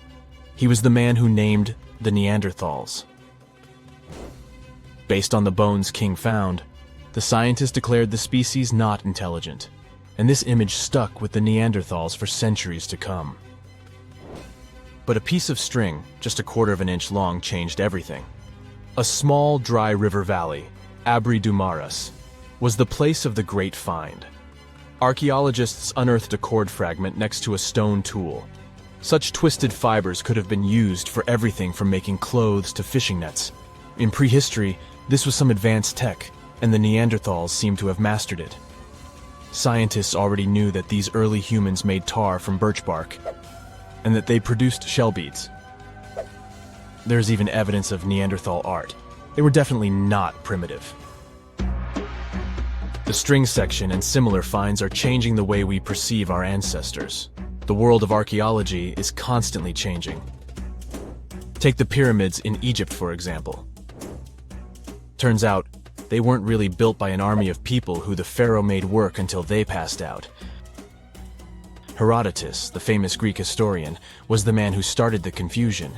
He was the man who named the Neanderthals. Based on the bones King found, the scientist declared the species not intelligent, and this image stuck with the Neanderthals for centuries to come. But a piece of string, just 1/4 of an inch long, changed everything. A small, dry river valley, Abri du Maras, was the place of the great find. Archaeologists unearthed a cord fragment next to a stone tool. Such twisted fibers could have been used for everything from making clothes to fishing nets. In prehistory, this was some advanced tech, and the Neanderthals seemed to have mastered it. Scientists already knew that these early humans made tar from birch bark, and that they produced shell beads. There's even evidence of Neanderthal art. They were definitely not primitive. The string section and similar finds are changing the way we perceive our ancestors. The world of archaeology is constantly changing. Take the pyramids in Egypt, for example. Turns out, they weren't really built by an army of people who the pharaoh made work until they passed out. Herodotus, the famous Greek historian, was the man who started the confusion.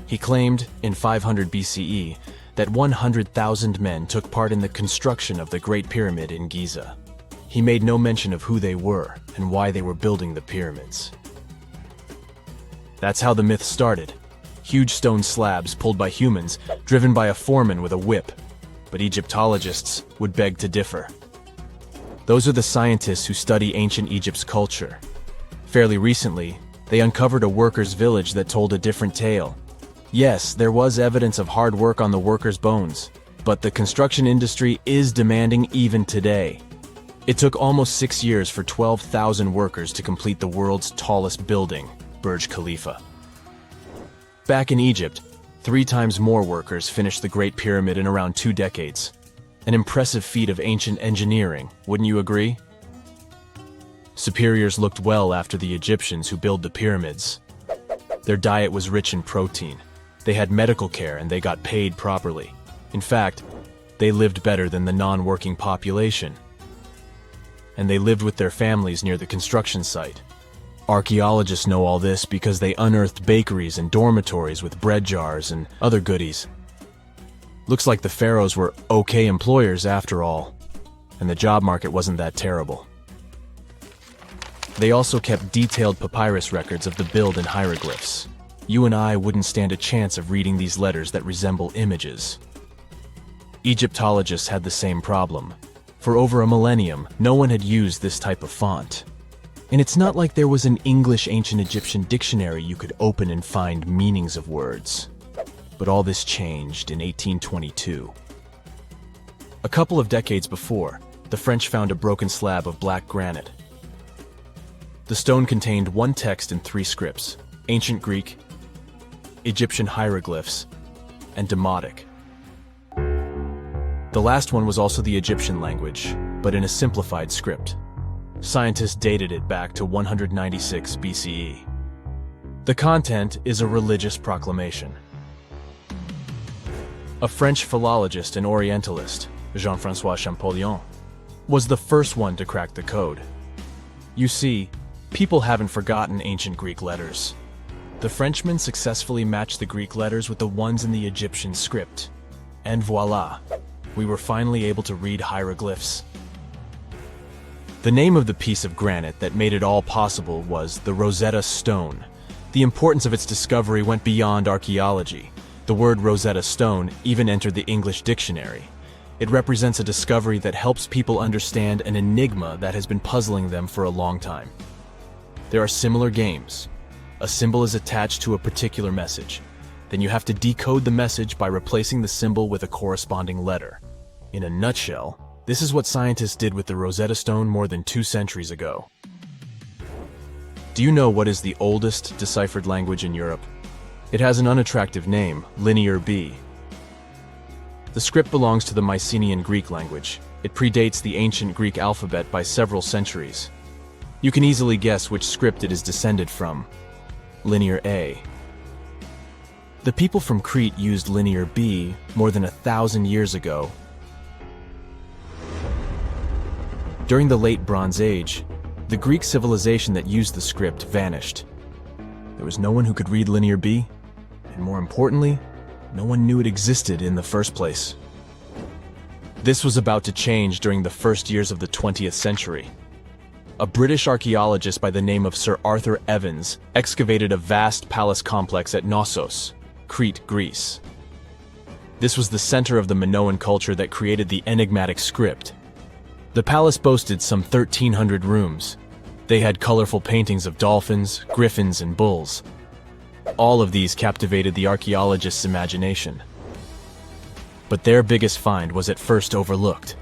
He claimed, in 500 BCE, that 100,000 men took part in the construction of the Great Pyramid in Giza. He made no mention of who they were and why they were building the pyramids. That's how the myth started. Huge stone slabs pulled by humans, driven by a foreman with a whip. But Egyptologists would beg to differ. Those are the scientists who study ancient Egypt's culture. Fairly recently, they uncovered a workers' village that told a different tale. Yes, there was evidence of hard work on the workers' bones, but the construction industry is demanding even today. It took almost 6 years for 12,000 workers to complete the world's tallest building, Burj Khalifa. Back in Egypt, 3 times more workers finished the Great Pyramid in around 2 decades. An impressive feat of ancient engineering, wouldn't you agree? Superiors looked well after the Egyptians who built the pyramids. Their diet was rich in protein. They had medical care and they got paid properly. In fact, they lived better than the non-working population. And they lived with their families near the construction site. Archaeologists know all this because they unearthed bakeries and dormitories with bread jars and other goodies. Looks like the pharaohs were okay employers after all, and the job market wasn't that terrible. They also kept detailed papyrus records of the build and hieroglyphs. You and I wouldn't stand a chance of reading these letters that resemble images. Egyptologists had the same problem. For over a millennium, no one had used this type of font. And it's not like there was an English ancient Egyptian dictionary you could open and find meanings of words. But all this changed in 1822. A couple of decades before, the French found a broken slab of black granite. The stone contained one text in 3 scripts: Ancient Greek, Egyptian hieroglyphs, and Demotic. The last one was also the Egyptian language, but in a simplified script. Scientists dated it back to 196 BCE. The content is a religious proclamation. A French philologist and Orientalist, Jean-François Champollion, was the first one to crack the code. You see, people haven't forgotten ancient Greek letters. The Frenchman successfully matched the Greek letters with the ones in the Egyptian script. And voila, we were finally able to read hieroglyphs. The name of the piece of granite that made it all possible was the Rosetta Stone. The importance of its discovery went beyond archaeology. The word Rosetta Stone even entered the English dictionary. It represents a discovery that helps people understand an enigma that has been puzzling them for a long time. There are similar games. A symbol is attached to a particular message. Then you have to decode the message by replacing the symbol with a corresponding letter. In a nutshell, this is what scientists did with the Rosetta Stone more than 2 centuries ago. Do you know what is the oldest deciphered language in Europe? It has an unattractive name, Linear B. The script belongs to the Mycenaean Greek language. It predates the ancient Greek alphabet by several centuries. You can easily guess which script it is descended from. Linear A. The people from Crete used Linear B more than 1,000 years ago. During the Late Bronze Age, the Greek civilization that used the script vanished. There was no one who could read Linear B, and more importantly, no one knew it existed in the first place. This was about to change during the first years of the 20th century. A British archaeologist by the name of Sir Arthur Evans excavated a vast palace complex at Knossos, Crete, Greece. This was the center of the Minoan culture that created the enigmatic script. The palace boasted some 1,300 rooms. They had colorful paintings of dolphins, griffins, and bulls. All of these captivated the archaeologists' imagination. But their biggest find was at first overlooked.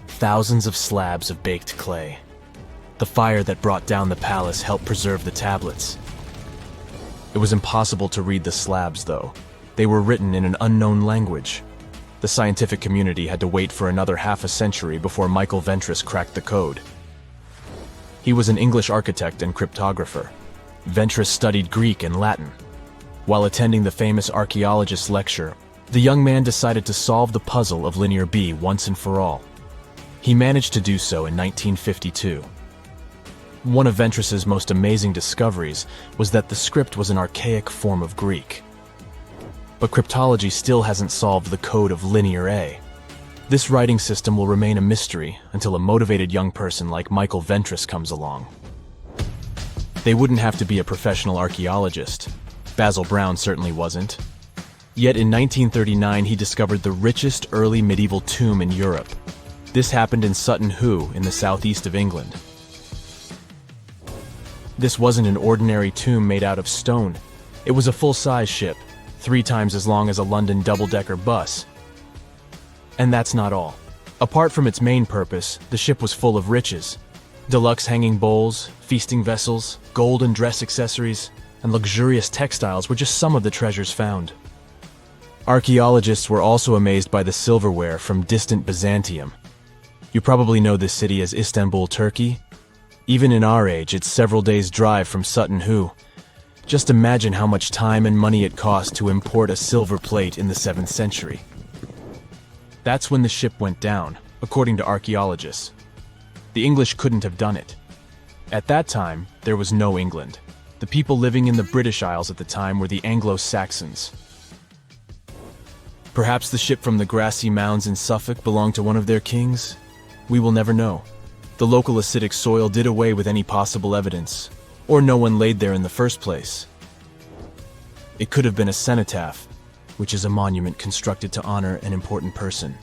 Thousands of slabs of baked clay. The fire that brought down the palace helped preserve the tablets. It was impossible to read the slabs, though. They were written in an unknown language. The scientific community had to wait for another half a century before Michael Ventris cracked the code. He was an English architect and cryptographer. Ventris studied Greek and Latin. While attending the famous archaeologist's lecture, the young man decided to solve the puzzle of Linear B once and for all. He managed to do so in 1952. One of Ventris's most amazing discoveries was that the script was an archaic form of Greek. But cryptology still hasn't solved the code of Linear A. This writing system will remain a mystery until a motivated young person like Michael Ventris comes along. They wouldn't have to be a professional archaeologist. Basil Brown certainly wasn't. Yet in 1939 he discovered the richest early medieval tomb in Europe. This happened in Sutton Hoo in the southeast of England. This wasn't an ordinary tomb made out of stone. It was a full-size ship, 3 times as long as a London double-decker bus. And that's not all. Apart from its main purpose, the ship was full of riches. Deluxe hanging bowls, feasting vessels, gold and dress accessories, and luxurious textiles were just some of the treasures found. Archaeologists were also amazed by the silverware from distant Byzantium. You probably know this city as Istanbul, Turkey. Even in our age, it's several days' drive from Sutton Hoo. Just imagine how much time and money it cost to import a silver plate in the 7th century. That's when the ship went down, according to archaeologists. The English couldn't have done it. At that time, there was no England. The people living in the British Isles at the time were the Anglo-Saxons. Perhaps the ship from the grassy mounds in Suffolk belonged to one of their kings? We will never know. The local acidic soil did away with any possible evidence, or no one laid there in the first place. It could have been a cenotaph, which is a monument constructed to honor an important person.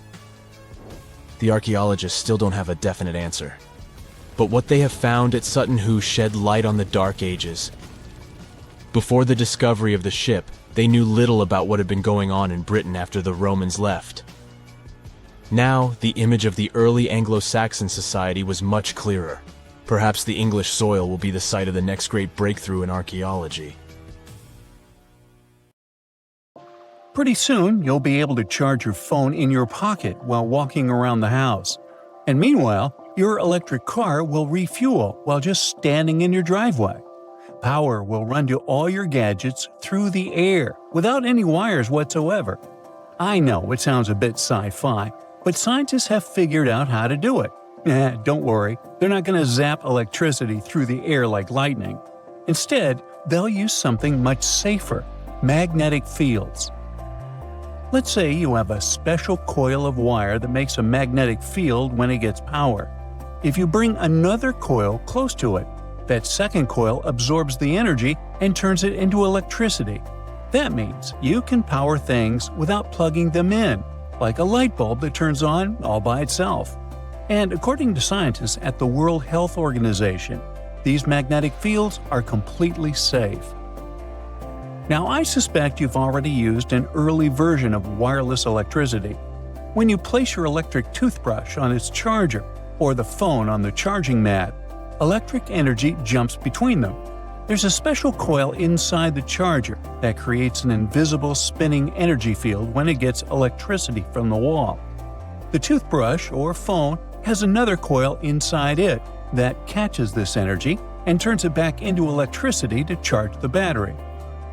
The archaeologists still don't have a definite answer. But what they have found at Sutton Hoo shed light on the Dark Ages. Before the discovery of the ship, they knew little about what had been going on in Britain after the Romans left. Now, the image of the early Anglo-Saxon society was much clearer. Perhaps the English soil will be the site of the next great breakthrough in archaeology. Pretty soon, you'll be able to charge your phone in your pocket while walking around the house. And meanwhile, your electric car will refuel while just standing in your driveway. Power will run to all your gadgets through the air without any wires whatsoever. I know it sounds a bit sci-fi, but scientists have figured out how to do it. Don't worry, they're not going to zap electricity through the air like lightning. Instead, they'll use something much safer: magnetic fields. Let's say you have a special coil of wire that makes a magnetic field when it gets power. If you bring another coil close to it, that second coil absorbs the energy and turns it into electricity. That means you can power things without plugging them in, like a light bulb that turns on all by itself. And according to scientists at the World Health Organization, these magnetic fields are completely safe. Now, I suspect you've already used an early version of wireless electricity. When you place your electric toothbrush on its charger or the phone on the charging mat, electric energy jumps between them. There's a special coil inside the charger that creates an invisible spinning energy field when it gets electricity from the wall. The toothbrush or phone has another coil inside it that catches this energy and turns it back into electricity to charge the battery.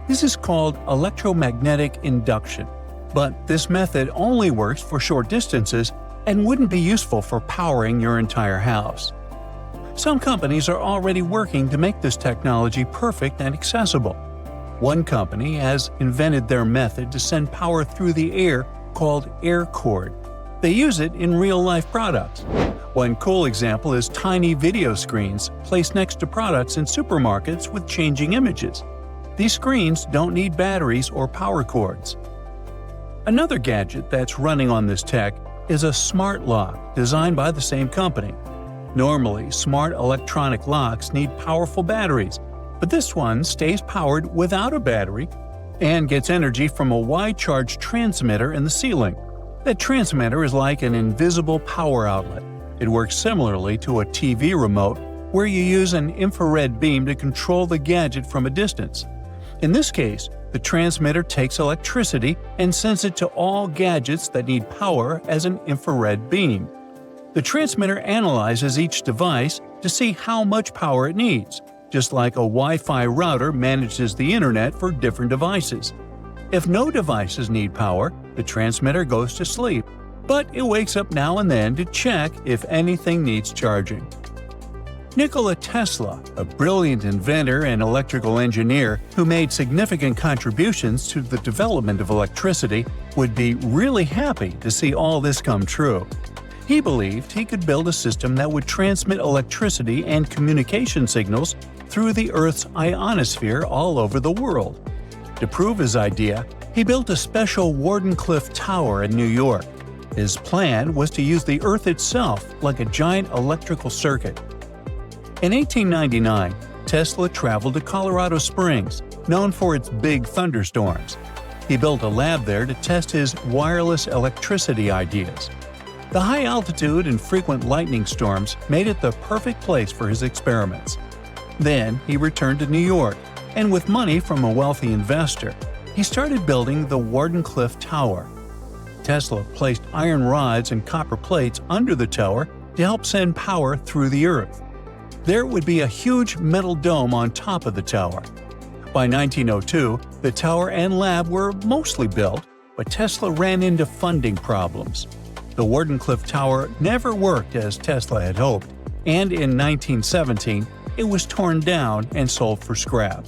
This is called electromagnetic induction, but this method only works for short distances and wouldn't be useful for powering your entire house. Some companies are already working to make this technology perfect and accessible. One company has invented their method to send power through the air called air cord. They use it in real-life products. One cool example is tiny video screens placed next to products in supermarkets with changing images. These screens don't need batteries or power cords. Another gadget that's running on this tech is a smart lock designed by the same company. Normally, smart electronic locks need powerful batteries, but this one stays powered without a battery and gets energy from a wide-charge transmitter in the ceiling. That transmitter is like an invisible power outlet. It works similarly to a TV remote, where you use an infrared beam to control the gadget from a distance. In this case, the transmitter takes electricity and sends it to all gadgets that need power as an infrared beam. The transmitter analyzes each device to see how much power it needs, just like a Wi-Fi router manages the internet for different devices. If no devices need power, the transmitter goes to sleep, but it wakes up now and then to check if anything needs charging. Nikola Tesla, a brilliant inventor and electrical engineer who made significant contributions to the development of electricity, would be really happy to see all this come true. He believed he could build a system that would transmit electricity and communication signals through the Earth's ionosphere all over the world. To prove his idea, he built a special Wardenclyffe Tower in New York. His plan was to use the Earth itself like a giant electrical circuit. In 1899, Tesla traveled to Colorado Springs, known for its big thunderstorms. He built a lab there to test his wireless electricity ideas. The high altitude and frequent lightning storms made it the perfect place for his experiments. Then he returned to New York, and with money from a wealthy investor, he started building the Wardenclyffe Tower. Tesla placed iron rods and copper plates under the tower to help send power through the Earth. There would be a huge metal dome on top of the tower. By 1902, the tower and lab were mostly built, but Tesla ran into funding problems. The Wardenclyffe Tower never worked as Tesla had hoped, and in 1917, it was torn down and sold for scrap.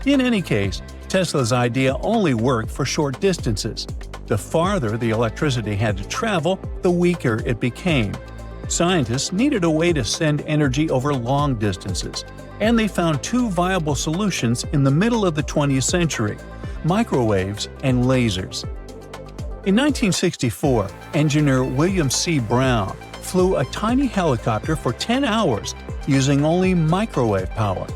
In any case, Tesla's idea only worked for short distances. The farther the electricity had to travel, the weaker it became. Scientists needed a way to send energy over long distances, and they found two viable solutions in the middle of the 20th century: microwaves and lasers. In 1964, engineer William C. Brown flew a tiny helicopter for 10 hours using only microwave power.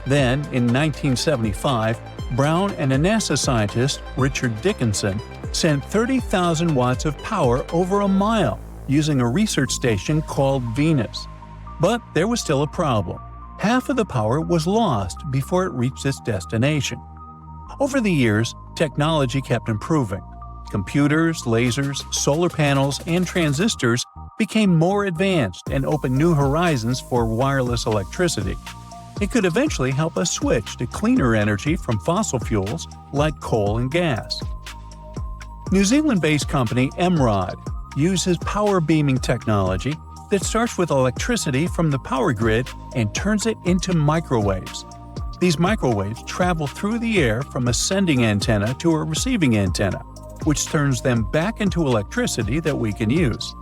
Then, in 1975, Brown and a NASA scientist, Richard Dickinson, sent 30,000 watts of power over a mile using a research station called Venus. But there was still a problem. Half of the power was lost before it reached its destination. Over the years, technology kept improving. Computers, lasers, solar panels, and transistors became more advanced and opened new horizons for wireless electricity. It could eventually help us switch to cleaner energy from fossil fuels like coal and gas. New Zealand-based company Emrod uses power beaming technology that starts with electricity from the power grid and turns it into microwaves. These microwaves travel through the air from a sending antenna to a receiving antenna, which turns them back into electricity that we can use.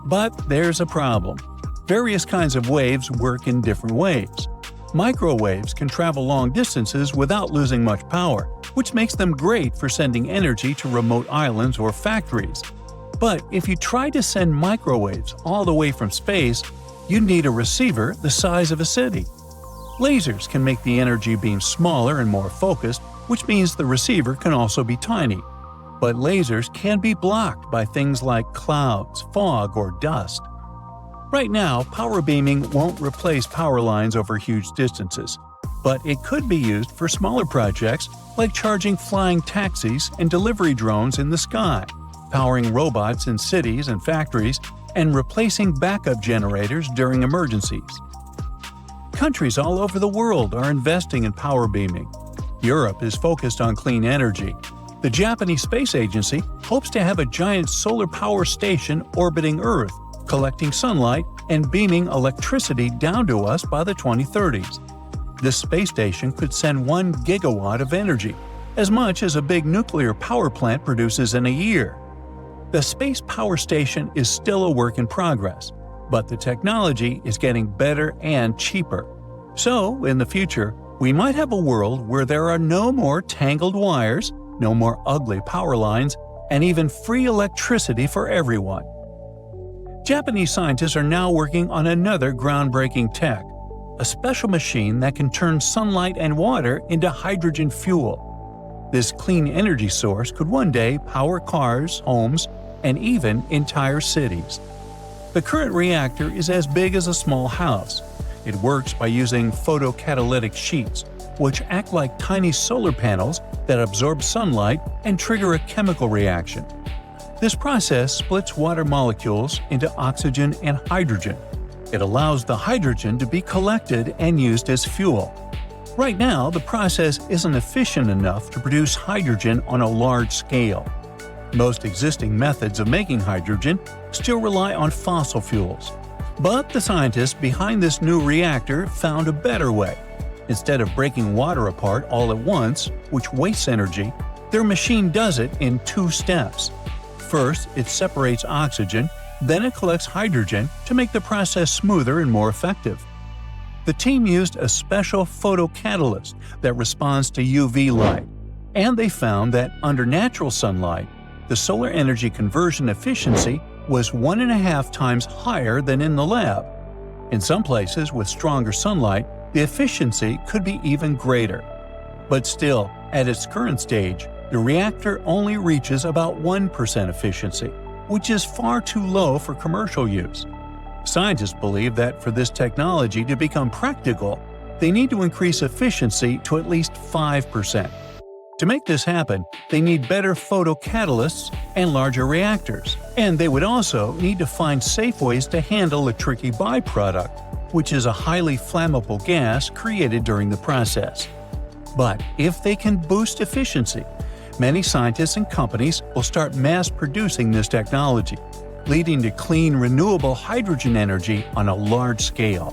But there's a problem. Various kinds of waves work in different ways. Microwaves can travel long distances without losing much power, which makes them great for sending energy to remote islands or factories. But if you try to send microwaves all the way from space, you need a receiver the size of a city. Lasers can make the energy beam smaller and more focused, which means the receiver can also be tiny. But lasers can be blocked by things like clouds, fog, or dust. Right now, power beaming won't replace power lines over huge distances, but it could be used for smaller projects like charging flying taxis and delivery drones in the sky, powering robots in cities and factories, and replacing backup generators during emergencies. Countries all over the world are investing in power beaming. Europe is focused on clean energy. The Japanese Space Agency hopes to have a giant solar power station orbiting Earth, collecting sunlight and beaming electricity down to us by the 2030s. This space station could send 1 gigawatt of energy, as much as a big nuclear power plant produces in a year. The space power station is still a work in progress, but the technology is getting better and cheaper. So, in the future, we might have a world where there are no more tangled wires, no more ugly power lines, and even free electricity for everyone. Japanese scientists are now working on another groundbreaking tech, a special machine that can turn sunlight and water into hydrogen fuel. This clean energy source could one day power cars, homes, and even entire cities. The current reactor is as big as a small house. It works by using photocatalytic sheets, which act like tiny solar panels that absorb sunlight and trigger a chemical reaction. This process splits water molecules into oxygen and hydrogen. It allows the hydrogen to be collected and used as fuel. Right now, the process isn't efficient enough to produce hydrogen on a large scale. Most existing methods of making hydrogen still rely on fossil fuels. But the scientists behind this new reactor found a better way. Instead of breaking water apart all at once, which wastes energy, their machine does it in 2 steps. First, it separates oxygen, then it collects hydrogen to make the process smoother and more effective. The team used a special photocatalyst that responds to UV light, and they found that under natural sunlight, the solar energy conversion efficiency was 1.5 times higher than in the lab. In some places with stronger sunlight, the efficiency could be even greater. But still, at its current stage, the reactor only reaches about 1% efficiency, which is far too low for commercial use. Scientists believe that for this technology to become practical, they need to increase efficiency to at least 5%. To make this happen, they need better photocatalysts and larger reactors. And they would also need to find safe ways to handle a tricky byproduct, which is a highly flammable gas created during the process. But if they can boost efficiency, many scientists and companies will start mass-producing this technology, leading to clean, renewable hydrogen energy on a large scale.